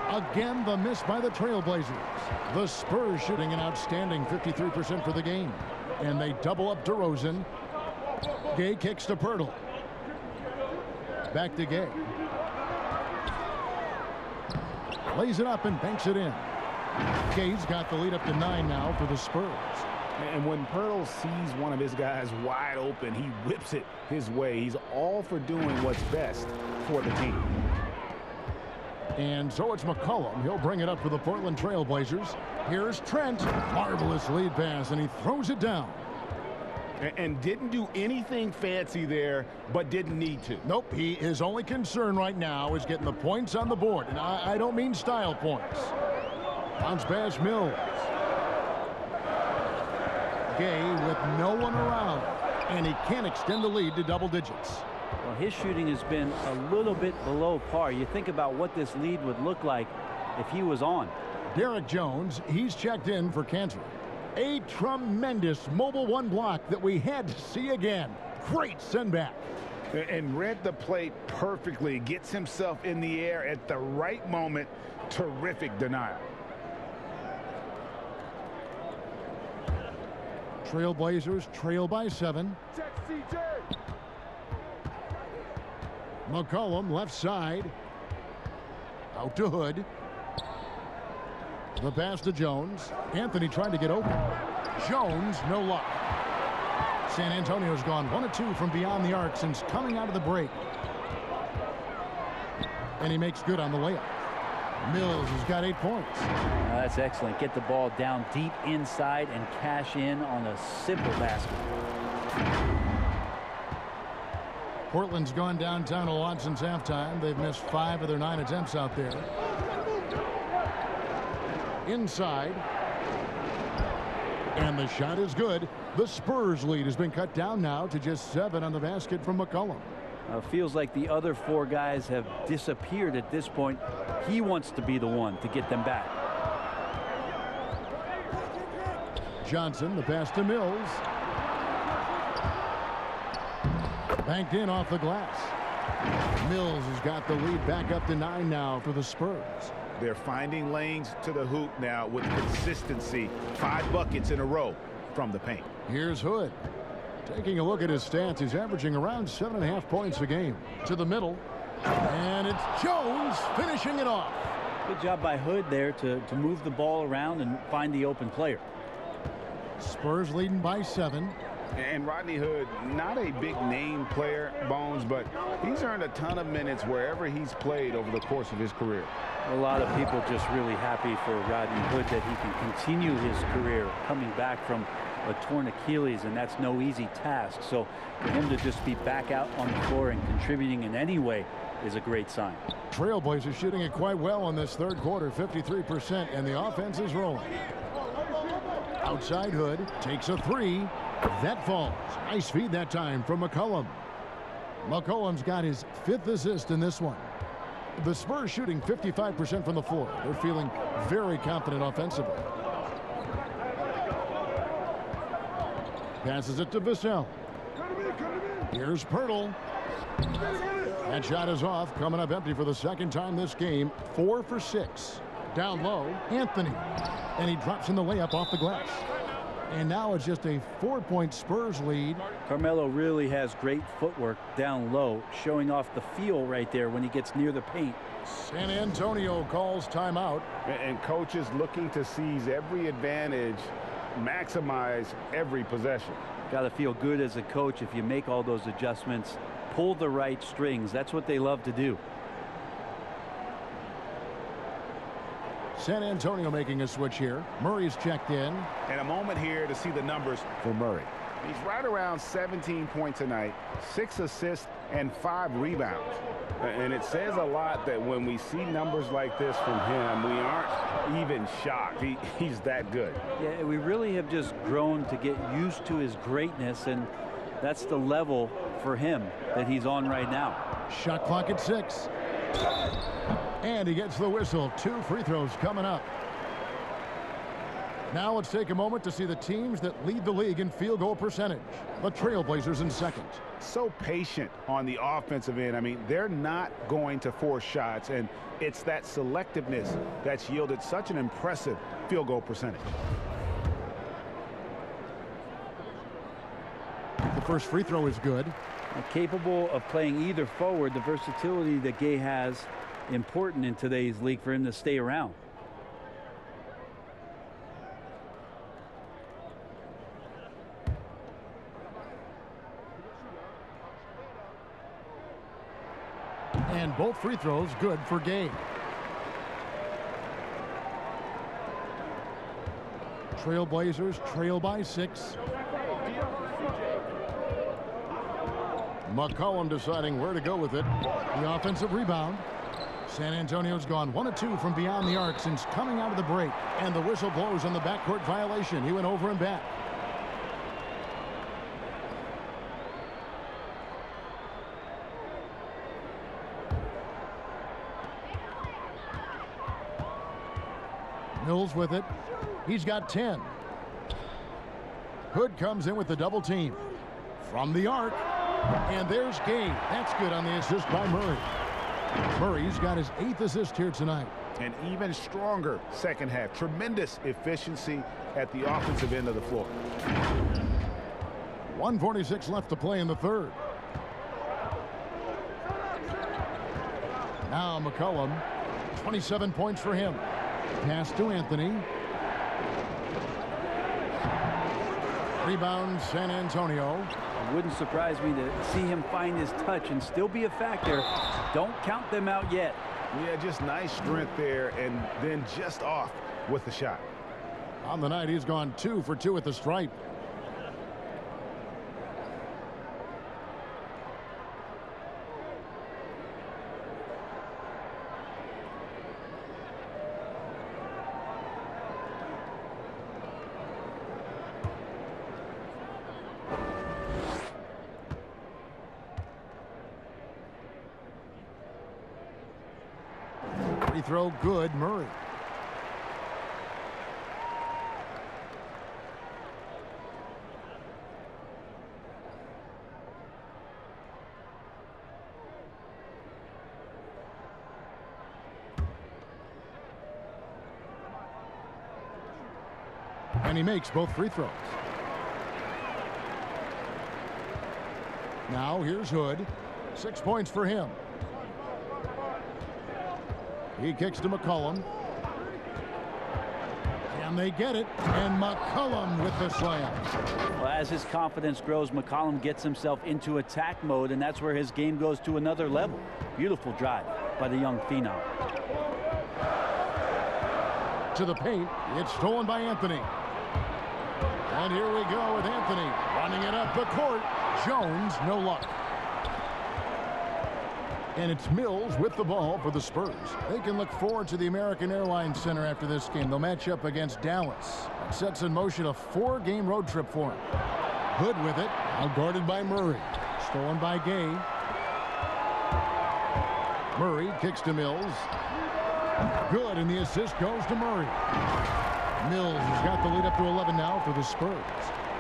Again, the miss by the Trailblazers. The Spurs shooting an outstanding 53% for the game. And they double up DeRozan. Gay kicks to Pirtle. Back to Gay. Lays it up and banks it in. Gay's got the lead up to 9 now for the Spurs. And when Pirtle sees one of his guys wide open, he whips it his way. He's all for doing what's best for the team. And so it's McCullum. He'll bring it up for the Portland Trailblazers. Here's Trent. Marvelous lead pass, and he throws it down. And didn't do anything fancy there, but didn't need to. Nope, his only concern right now is getting the points on the board. And I don't mean style points. Bounce pass, Mills. Gay with no one around. And he can't extend the lead to double digits. Well, his shooting has been a little bit below par. You think about what this lead would look like if he was on. Derek Jones, he's checked in for Cantor. A tremendous mobile one block that we had to see again. Great send back. And read the plate perfectly. Gets himself in the air at the right moment. Terrific denial. Trailblazers trail by 7. McCullum left side. Out to Hood. The pass to Jones. Anthony trying to get open. Jones, no luck. San Antonio's gone 1 of 2 from beyond the arc since coming out of the break. And he makes good on the layup. Mills has got 8 points. That's excellent. Get the ball down deep inside and cash in on a simple basket. Portland's gone downtown a lot since halftime. They've missed 5 of their 9 attempts out there. Inside. And the shot is good. The Spurs lead has been cut down now to just 7 on the basket from McCullum. Feels like the other 4 guys have disappeared at this point. He wants to be the one to get them back. Johnson, the pass to Mills. Banked in off the glass. Mills has got the lead back up to 9 now for the Spurs. They're finding lanes to the hoop now with consistency. 5 buckets in a row from the paint. Here's Hood. Taking a look at his stats, he's averaging around 7.5 points a game. To the middle. And it's Jones finishing it off. Good job by Hood there to move the ball around and find the open player. Spurs leading by 7. And Rodney Hood, not a big name player, Bones, but he's earned a ton of minutes wherever he's played over the course of his career. A lot of people just really happy for Rodney Hood that he can continue his career coming back from a torn Achilles, and that's no easy task. So for him to just be back out on the floor and contributing in any way is a great sign. Trailblazers shooting it quite well in this third quarter, 53%, and the offense is rolling. Outside Hood takes a 3. That falls. Nice feed that time from McCullum. McCullum's got his 5th assist in this one. The Spurs shooting 55% from the floor. They're feeling very confident offensively. Passes it to Vassell. Here's Pirtle. That shot is off. Coming up empty for the second time this game. 4 for 6. Down low, Anthony. And he drops in the layup off the glass. And now it's just a 4-point Spurs lead. Carmelo really has great footwork down low, showing off the feel right there when he gets near the paint. San Antonio calls timeout. And coaches looking to seize every advantage, maximize every possession. Got to feel good as a coach if you make all those adjustments, pull the right strings. That's what they love to do. San Antonio making a switch here. Murray's checked in. And a moment here to see the numbers for Murray. He's right around 17 points a night, 6 assists, and 5 rebounds. And it says a lot that when we see numbers like this from him, we aren't even shocked. He's that good. Yeah, we really have just grown to get used to his greatness, and that's the level for him that he's on right now. Shot clock at 6. And he gets the whistle. 2 free throws coming up. Now let's take a moment to see the teams that lead the league in field goal percentage. The Trailblazers in second. So patient on the offensive end. I mean, they're not going to force shots, and it's that selectiveness that's yielded such an impressive field goal percentage. The first free throw is good. Capable of playing either forward, the versatility that Gay has, important in today's league for him to stay around. And both free throws good for Gay. Trailblazers trail by 6. McCullum deciding where to go with it. The offensive rebound. San Antonio's gone 1 of 2 from beyond the arc since coming out of the break. And the whistle blows on the backcourt violation. He went over and back. Mills with it. He's got 10. Hood comes in with the double team. From the arc. And there's Gay. That's good on the assist by Murray. Murray's got his 8th assist here tonight. An even stronger second half. Tremendous efficiency at the offensive end of the floor. 1:46 left to play in the third. Now McCullum, 27 points for him. Pass to Anthony. Rebound San Antonio. It wouldn't surprise me to see him find his touch and still be a factor. Don't count them out yet. Yeah, just nice strength there and then just off with the shot. On the night, he's gone 2 for 2 at the stripe. Free throw good, Murray. And he makes both free throws. Now here's Hood. 6 points for him. He kicks to McCullum. Can they get it? And McCullum with the slam. Well, as his confidence grows, McCullum gets himself into attack mode, and that's where his game goes to another level. Beautiful drive by the young phenom. To the paint. It's stolen by Anthony. And here we go with Anthony running it up the court. Jones, no luck. And it's Mills with the ball for the Spurs. They can look forward to the American Airlines Center after this game. They'll match up against Dallas. That sets in motion a 4-game road trip for him. Hood with it, now guarded by Murray. Stolen by Gay. Murray kicks to Mills. Good, and the assist goes to Murray. Mills has got the lead up to 11 now for the Spurs.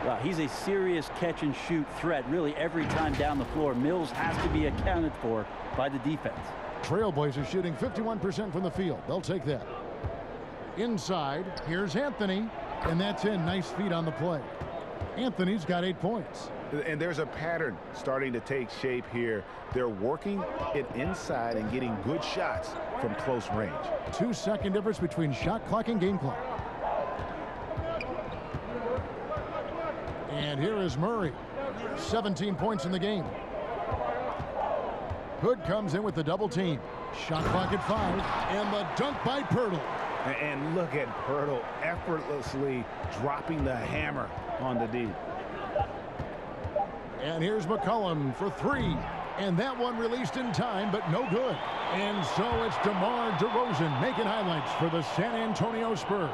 Well, he's a serious catch-and-shoot threat really every time down the floor. Mills has to be accounted for by the defense. Trailblazers shooting 51% from the field. They'll take that. Inside, here's Anthony, and that's in. Nice feet on the play. Anthony's got 8 points. And there's a pattern starting to take shape here. They're working it inside and getting good shots from close range. 2-second difference between shot clock and game clock. And here is Murray. 17 points in the game. Hood comes in with the double team. Shot clock at 5. And the dunk by Pirtle. And look at Pirtle effortlessly dropping the hammer on the D. And here's McCullum for 3. And that one released in time, but no good. And so it's DeMar DeRozan making highlights for the San Antonio Spurs.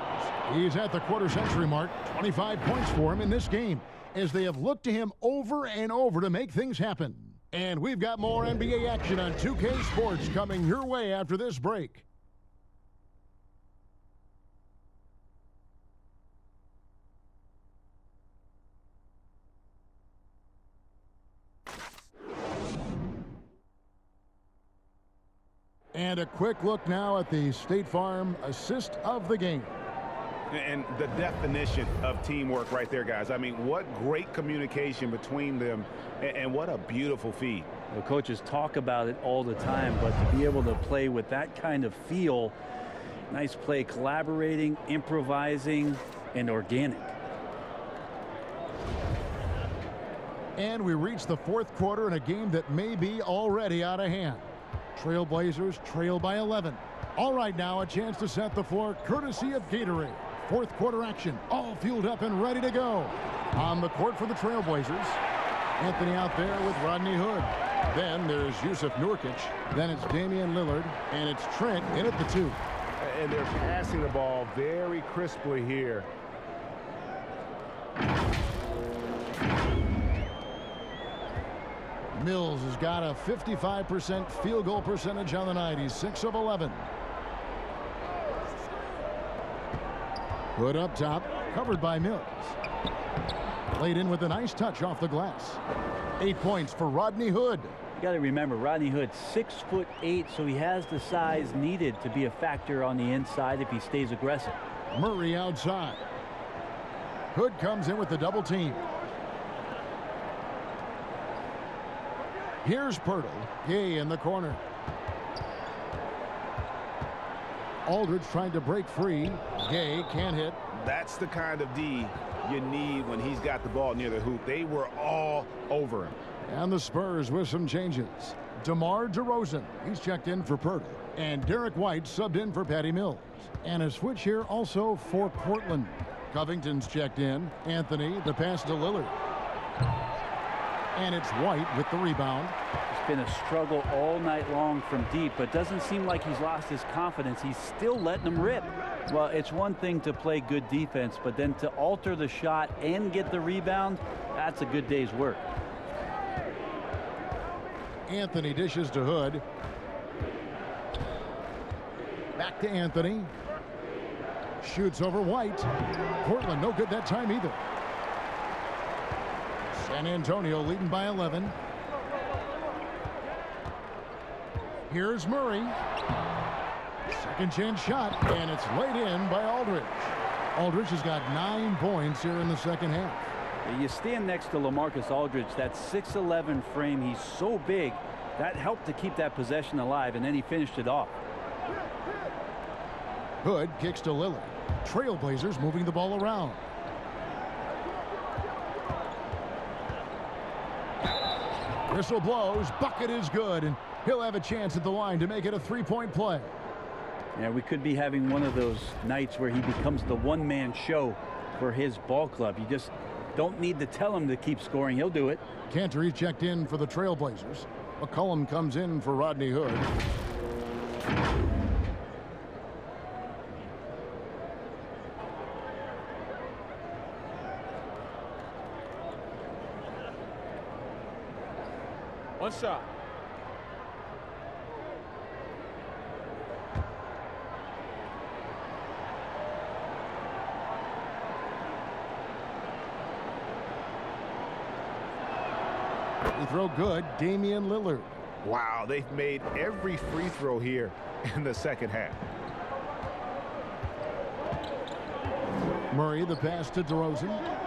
He's at the quarter-century mark. 25 points for him in this game, as they have looked to him over and over to make things happen. And we've got more NBA action on 2K Sports coming your way after this break. And a quick look now at the State Farm assist of the game. And the definition of teamwork right there, guys. I mean, what great communication between them, and what a beautiful feed. The coaches talk about it all the time, but to be able to play with that kind of feel, nice play, collaborating, improvising, and organic. And we reach the fourth quarter in a game that may be already out of hand. Trailblazers trail by 11. All right, now a chance to set the floor courtesy of Gatorade. Fourth quarter action, all fueled up and ready to go. On the court for the Trailblazers, Anthony out there with Rodney Hood. Then there's Yusuf Nurkic. Then it's Damian Lillard, and it's Trent in at the 2. And they're passing the ball very crisply here. Mills has got a 55% field goal percentage on the night. He's 6 of 11. Hood up top, covered by Mills. Laid in with a nice touch off the glass. 8 points for Rodney Hood. You got to remember, Rodney Hood's 6'8", so he has the size needed to be a factor on the inside if he stays aggressive. Murray outside. Hood comes in with the double team. Here's Pirtle. Gay in the corner. Aldridge trying to break free. Gay can't hit. That's the kind of D you need when he's got the ball near the hoop. They were all over him. And the Spurs with some changes. DeMar DeRozan, he's checked in for Pirtle. And Derek White subbed in for Patty Mills. And a switch here also for Portland. Covington's checked in. Anthony, the pass to Lillard. And it's White with the rebound. It's been a struggle all night long from deep, but doesn't seem like he's lost his confidence. He's still letting them rip. Well, it's one thing to play good defense, but then to alter the shot and get the rebound, that's a good day's work. Anthony dishes to Hood. Back to Anthony. Shoots over White. Portland no good that time either. San Antonio leading by 11. Here's Murray. Second chance shot, and it's laid in by Aldridge. Aldridge has got 9 points here in the second half. You stand next to LaMarcus Aldridge, that 6'11" frame, he's so big, that helped to keep that possession alive, and then he finished it off. Hood kicks to Lillard. Trailblazers moving the ball around. Whistle blows, bucket is good, and he'll have a chance at the line to make it a 3-point play. Yeah, we could be having one of those nights where he becomes the one-man show for his ball club. You just don't need to tell him to keep scoring. He'll do it. Cantor checked in for the Trailblazers. McCullum comes in for Rodney Hood. One shot. Free throw good. Damian Lillard. Wow, they've made every free throw here in the second half. Murray the pass to Derozan.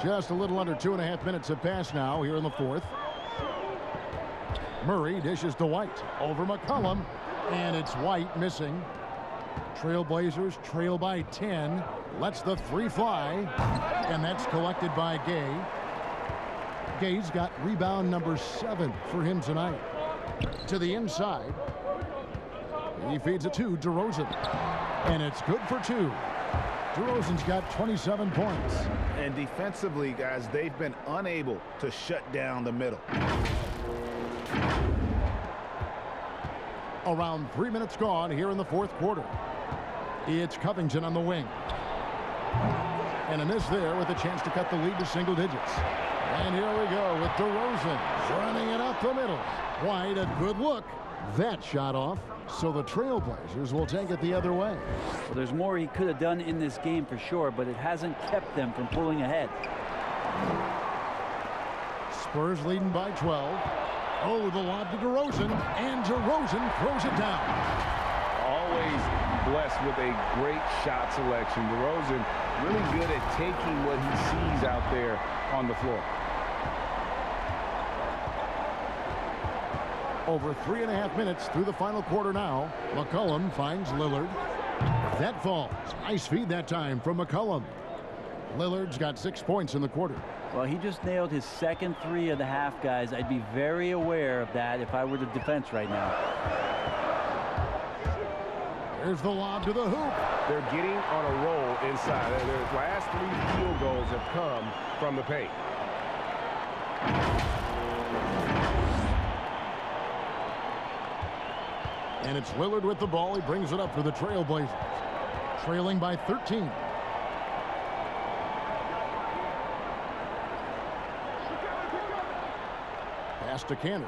Just a little under 2.5 minutes have passed now here in the fourth. Murray dishes to White. Over McCullum. And it's White missing. Trailblazers trail by 10. Lets the 3 fly. And that's collected by Gay. Gay's got rebound number 7 for him tonight. To the inside. He feeds it to DeRozan. And it's good for 2. DeRozan's got 27 points. And defensively, guys, they've been unable to shut down the middle. Around 3 minutes gone here in the fourth quarter. It's Covington on the wing. And a miss there with a chance to cut the lead to single digits. And here we go with DeRozan running it up the middle. White, a good look. That shot off. So the Trailblazers will take it the other way. Well, there's more he could have done in this game for sure, but it hasn't kept them from pulling ahead. Spurs leading by 12. Oh, the lob to DeRozan, and DeRozan throws it down. Always blessed with a great shot selection. DeRozan really good at taking what he sees out there on the floor. Over 3.5 minutes through the final quarter now. McCullum finds Lillard. That falls. Nice feed that time from McCullum. Lillard's got 6 points in the quarter. Well, he just nailed his second 3 of the half, guys. I'd be very aware of that if I were the defense right now. There's the lob to the hoop. They're getting on a roll inside. Their last 3 field goals have come from the paint. And it's Lillard with the ball. He brings it up for the Trailblazers. Trailing by 13. Pass to Cantor.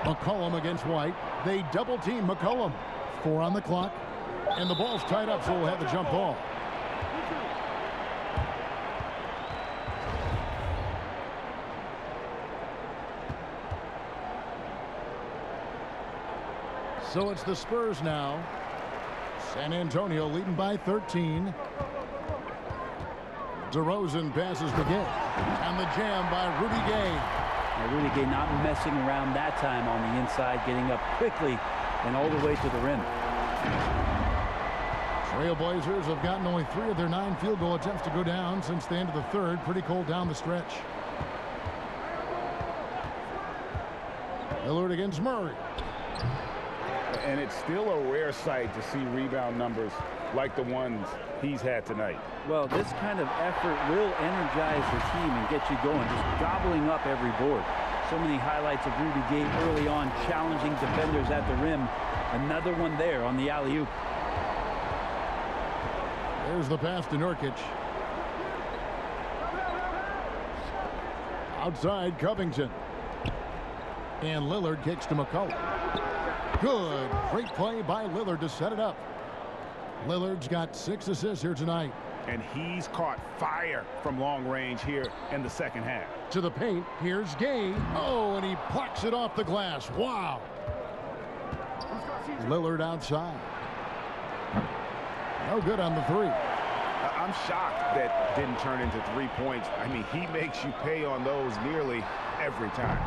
McCullum against White. They double team McCullum. 4 on the clock. And the ball's tied up, so we'll have a jump ball. So it's the Spurs now. San Antonio leading by 13. Derozan passes to Gay. And the jam by Rudy Gay. Now, Rudy Gay not messing around that time on the inside, getting up quickly and all the way to the rim. Trailblazers have gotten only 3 of their 9 field goal attempts to go down since the end of the third. Pretty cold down the stretch. Lillard against Murray. And it's still a rare sight to see rebound numbers like the ones he's had tonight. Well, this kind of effort will energize the team and get you going, just gobbling up every board. So many highlights of Rudy Gay early on, challenging defenders at the rim. Another one there on the alley-oop. There's the pass to Nurkic. Outside, Covington. And Lillard kicks to McCullough. Good. Great play by Lillard to set it up. Lillard's got 6 assists here tonight. And he's caught fire from long range here in the second half. To the paint. Here's Gay. Oh, and he plucks it off the glass. Wow. Lillard outside. No good on the 3. I'm shocked that didn't turn into 3 points. I mean, he makes you pay on those nearly every time.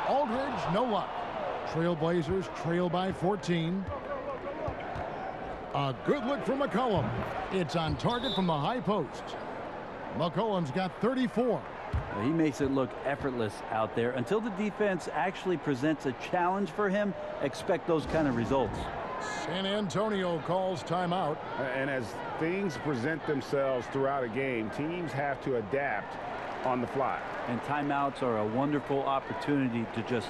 Aldridge, no luck. Trailblazers trail by 14. A good look from McCullum. It's on target from the high post. McCullum's got 34. He makes it look effortless out there. Until the defense actually presents a challenge for him, expect those kind of results. San Antonio calls timeout. And as things present themselves throughout a game, teams have to adapt on the fly. And timeouts are a wonderful opportunity to just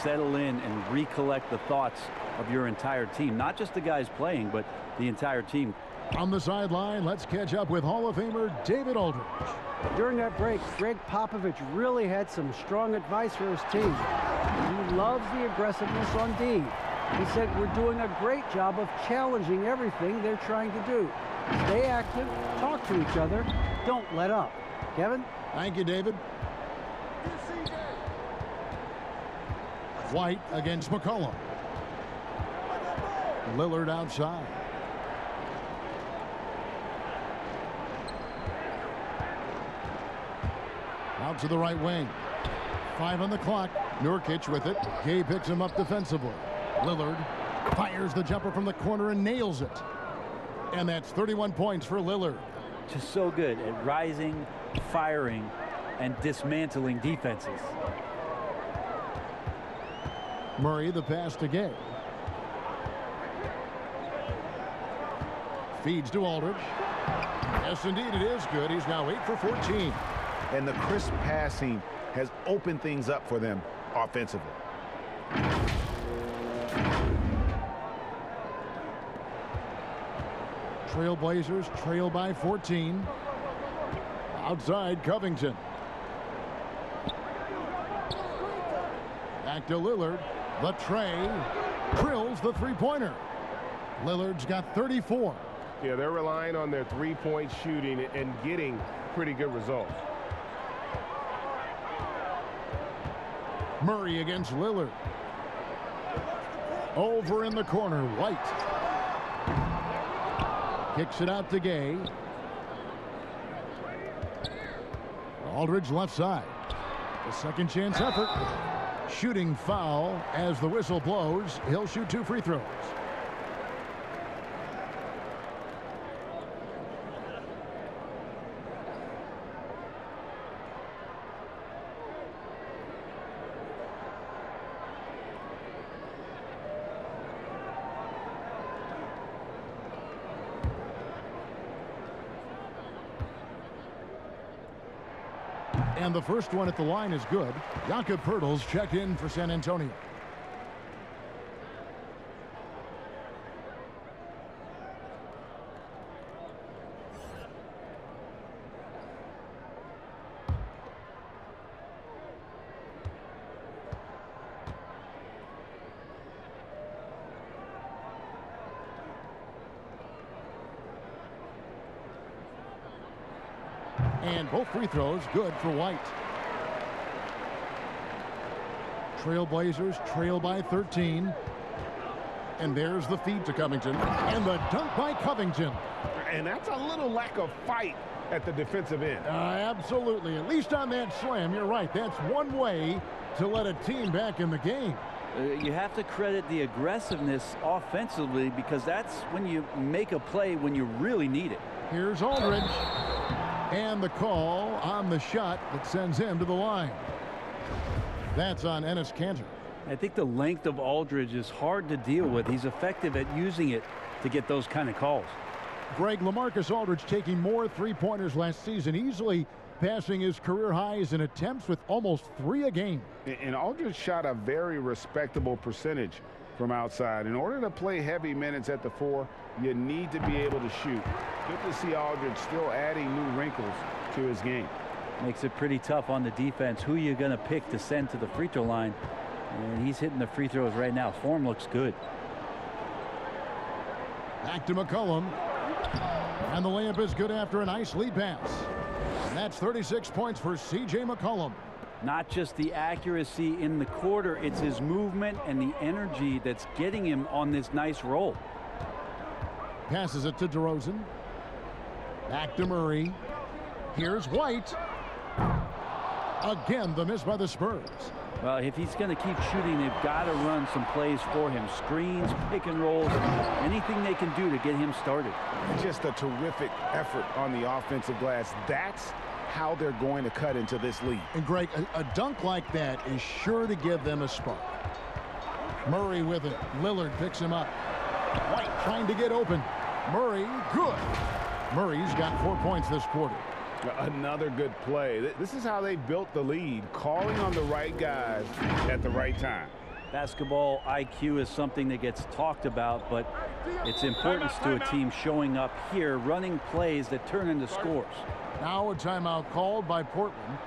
settle in and recollect the thoughts of your entire team. Not just the guys playing, but the entire team. On the sideline, let's catch up with Hall of Famer David Aldridge. During that break, Greg Popovich really had some strong advice for his team. He loves the aggressiveness on D. He said, we're doing a great job of challenging everything they're trying to do. Stay active, talk to each other, don't let up. Kevin? Thank you, David. White against McCullum. Lillard outside. Out to the right wing. 5 on the clock. Nurkic with it. Gay picks him up defensively. Lillard fires the jumper from the corner and nails it. And that's 31 points for Lillard. Just so good at rising, firing, and dismantling defenses. Murray, the pass to Gay. Feeds to Aldridge. Yes, indeed, it is good. He's now 8 for 14. And the crisp passing has opened things up for them offensively. Trailblazers trail by 14. Outside, Covington. Back to Lillard. The tray drills the three-pointer. Lillard's got 34. Yeah, they're relying on their three-point shooting and getting pretty good results. Murray against Lillard. Over in the corner, White. Kicks it out to Gay. Aldridge left side. The second chance effort. Shooting foul as the whistle blows. He'll shoot 2 free throws. And the first one at the line is good. Jakob Poeltl's checked in for San Antonio. And both free throws good for White. Trailblazers trail by 13. And there's the feed to Covington. And the dunk by Covington. And that's a little lack of fight at the defensive end. Absolutely. At least on that slam, you're right. That's one way to let a team back in the game. You have to credit the aggressiveness offensively, because that's when you make a play when you really need it. Here's Aldridge. And the call on the shot that sends him to the line. That's on Enes Kanter. I think the length of Aldridge is hard to deal with. He's effective at using it to get those kind of calls. Greg, LaMarcus Aldridge taking more three-pointers last season, easily passing his career highs in attempts with almost 3 a game. And Aldridge shot a very respectable percentage from outside. In order to play heavy minutes at the 4, you need to be able to shoot. Good to see Aldridge still adding new wrinkles to his game. Makes it pretty tough on the defense. Who you going to pick to send to the free throw line? And he's hitting the free throws right now. Form looks good. Back to McCullum. And the layup is good after a nice lead pass. And that's 36 points for C.J. McCullum. Not just the accuracy in the quarter, it's his movement and the energy that's getting him on this nice roll. Passes it to Derozan. Back to Murray. Here's White. Again, the miss by the Spurs. Well, if he's going to keep shooting, they've got to run some plays for him. Screens, pick and rolls, anything they can do to get him started. Just a terrific effort on the offensive glass. That's how they're going to cut into this lead. And Greg, a dunk like that is sure to give them a spark. Murray with it. Lillard picks him up. White trying to get open. Murray, good. Murray's got 4 points this quarter. Another good play. This is how they built the lead, calling on the right guys at the right time. Basketball IQ is something that gets talked about, but its importance to a team showing up here, running plays that turn into scores. Now a timeout called by Portland.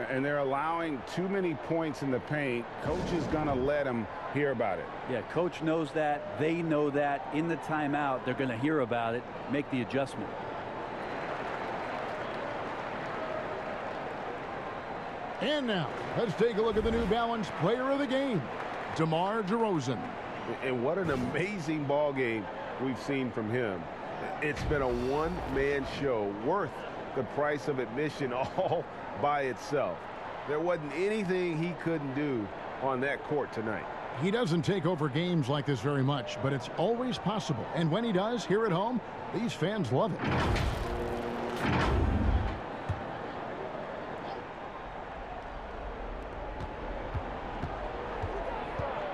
And they're allowing too many points in the paint. Coach is going to let them hear about it. Yeah, coach knows that. They know that. In the timeout, they're going to hear about it, make the adjustment. And now, let's take a look at the New Balance player of the game, DeMar DeRozan. And what an amazing ball game we've seen from him. It's been a one-man show worth the price of admission all by itself. There wasn't anything he couldn't do on that court tonight. He doesn't take over games like this very much, but it's always possible. And when he does, here at home, these fans love it.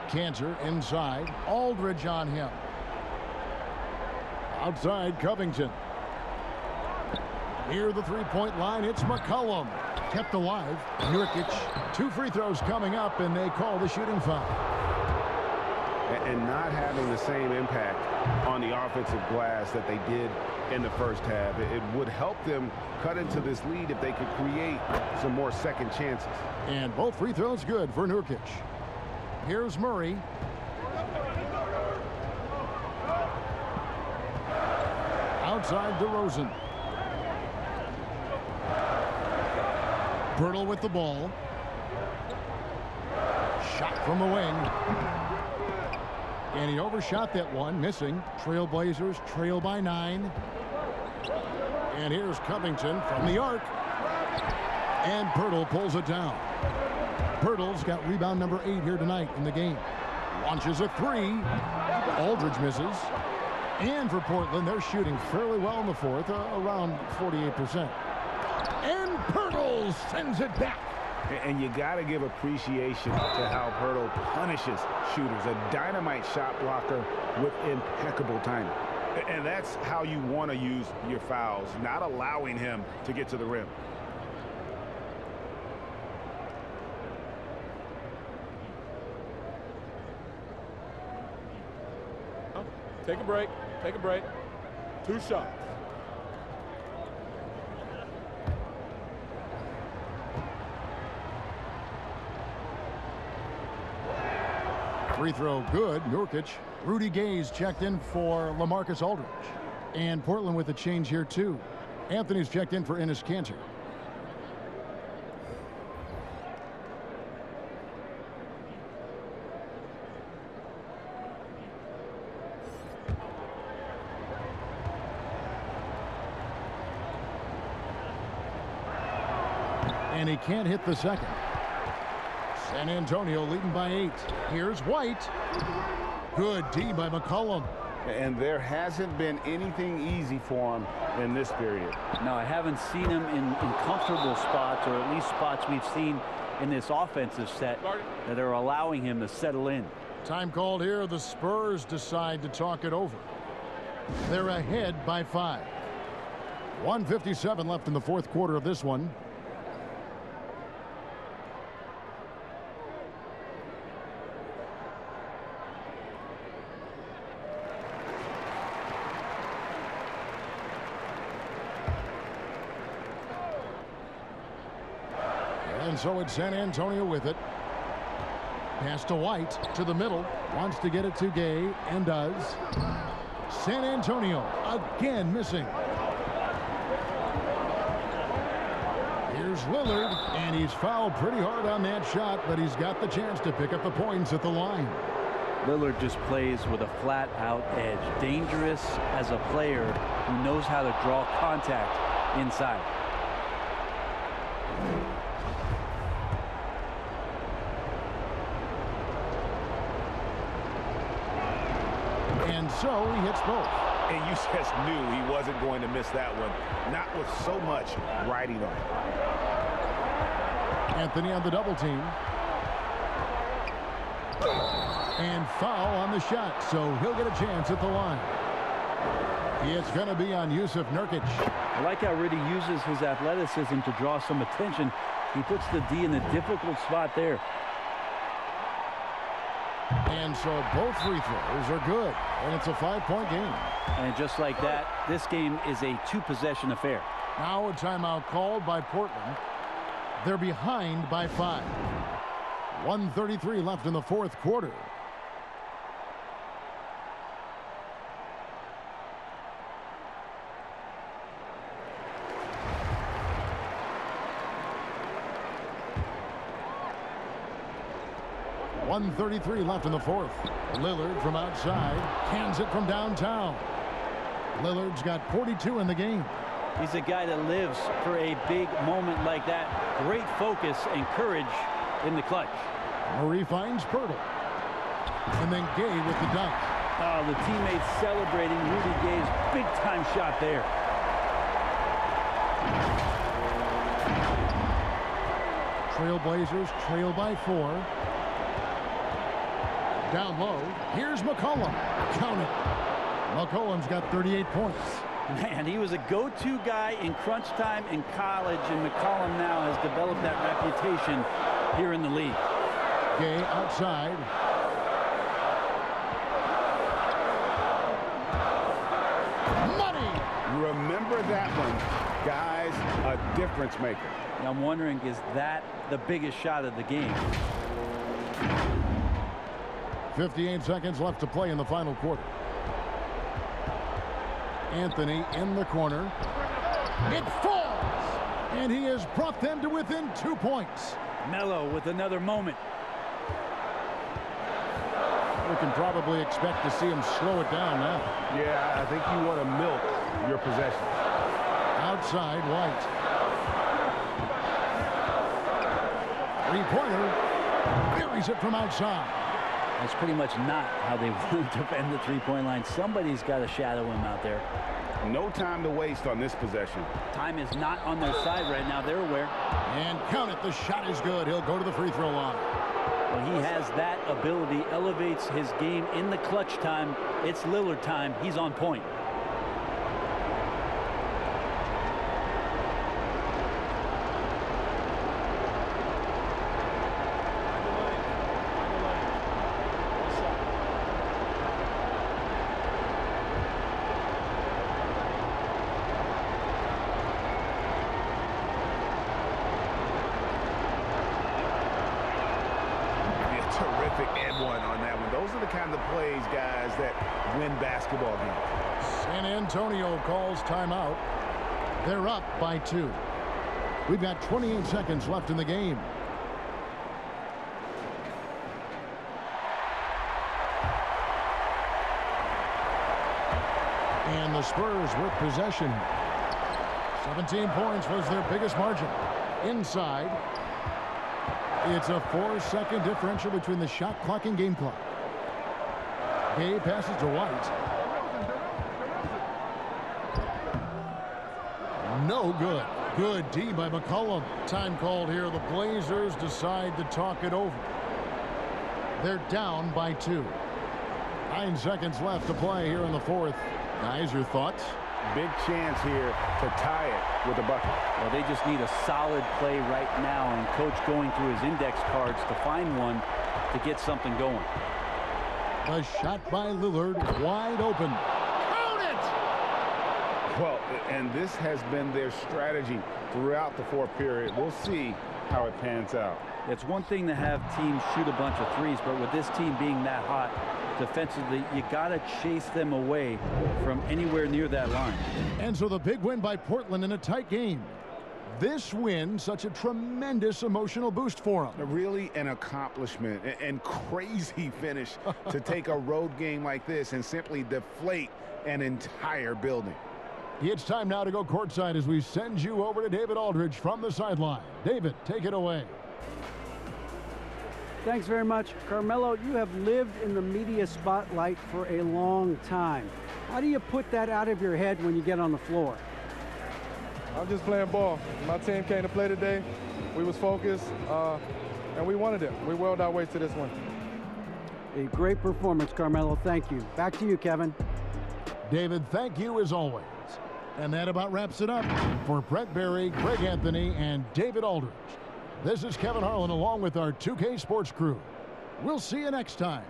Kanter inside. Aldridge on him. Outside, Covington. Near the three-point line, it's McCullum. Kept alive. Nurkic. 2 free throws coming up, and they call the shooting foul. And not having the same impact on the offensive glass that they did in the first half. It would help them cut into this lead if they could create some more second chances. And both free throws good for Nurkic. Here's Murray. Outside DeRozan. Poeltl with the ball. Shot from the wing. And he overshot that one, missing. Trailblazers trail by 9. And here's Covington from the arc. And Poeltl pulls it down. Poeltl's got rebound number 8 here tonight in the game. Launches a 3. Aldridge misses. And for Portland, they're shooting fairly well in the fourth, around 48%. And Poeltl sends it back. And you got to give appreciation to how Poeltl punishes shooters. A dynamite shot blocker with impeccable timing. And that's how you want to use your fouls, not allowing him to get to the rim. Take a break. Take a break. 2 shots. Free throw good. Nurkic. Rudy Gay's checked in for LaMarcus Aldridge. And Portland with a change here too. Anthony's checked in for Enes Kanter. And he can't hit the second. San Antonio leading by 8. Here's White. Good D by McCullum. And there hasn't been anything easy for him in this period. No, I haven't seen him in comfortable spots, or at least spots we've seen in this offensive set that are allowing him to settle in. Time called here. The Spurs decide to talk it over. They're ahead by 5. 1:57 left in the fourth quarter of this one. And so it's San Antonio with it. Pass to White to the middle. Wants to get it to Gay and does. San Antonio again missing. Here's Lillard, and he's fouled pretty hard on that shot, but he's got the chance to pick up the points at the line. Lillard just plays with a flat-out edge. Dangerous as a player who knows how to draw contact inside. And so he hits both. And you just knew he wasn't going to miss that one. Not with so much riding on it. Anthony on the double team. And foul on the shot, so he'll get a chance at the line. It's going to be on Yusuf Nurkic. I like how Rudy uses his athleticism to draw some attention. He puts the D in a difficult spot there. And so both free throws are good, and it's a 5-point game. And just like that, this game is a 2-possession affair. Now a timeout called by Portland. They're behind by 5. 1:33 left in the fourth quarter. .133 left in the fourth. Lillard from outside cans it from downtown. Lillard's got 42 in the game. He's a guy that lives for a big moment like that. Great focus and courage in the clutch. Murray finds Pirtle. And then Gay with the dunk. Oh, the teammates celebrating Rudy Gay's big-time shot there. Trailblazers trail by 4. Down low, here's McCullum. Count it. McCullum's got 38 points. Man, he was a go-to guy in crunch time in college, and McCullum now has developed that reputation here in the league. Gay outside. Money! Remember that one, guys, a difference maker. Now I'm wondering, is that the biggest shot of the game? 58 seconds left to play in the final quarter. Anthony in the corner. It falls! And he has brought them to within 2 points. Melo with another moment. We can probably expect to see him slow it down now. Yeah, I think you want to milk your possession. Outside, White. Three-pointer. Buries it from outside. That's pretty much not how they want to defend the three-point line. Somebody's got to shadow him out there. No time to waste on this possession. Time is not on their side right now. They're aware. And count it. The shot is good. He'll go to the free throw line. Well, he has that ability, elevates his game in the clutch time. It's Lillard time. He's on point. one on that one. Those are the kind of plays, guys, that win basketball games. San Antonio calls timeout. They're up by 2. We've got 28 seconds left in the game. And the Spurs with possession. 17 points was their biggest margin. Inside. It's a 4-second differential between the shot clock and game clock. Gay passes to White. No good. Good D by McCullum. Time called here. The Blazers decide to talk it over. They're down by 2. 9 seconds left to play here in the fourth. Guys, your thoughts? Big chance here to tie it with a bucket. Well, they just need a solid play right now, and Coach going through his index cards to find one to get something going. A shot by Lillard, wide open. Count it! Well, and this has been their strategy throughout the fourth period. We'll see how it pans out. It's one thing to have teams shoot a bunch of threes, but with this team being that hot defensively, you got to chase them away from anywhere near that line. And so the big win by Portland in a tight game. This win, such a tremendous emotional boost for them. Really an accomplishment and crazy finish to take a road game like this and simply deflate an entire building. It's time now to go courtside as we send you over to David Aldridge from the sideline. David, take it away. Thanks very much. Carmelo, you have lived in the media spotlight for a long time. How do you put that out of your head when you get on the floor? I'm just playing ball. My team came to play today. We was focused, and we wanted it. We willed our way to this one. A great performance, Carmelo. Thank you. Back to you, Kevin. David, thank you as always. And that about wraps it up for Brett Berry, Greg Anthony, and David Aldridge. This is Kevin Harlan along with our 2K Sports crew. We'll see you next time.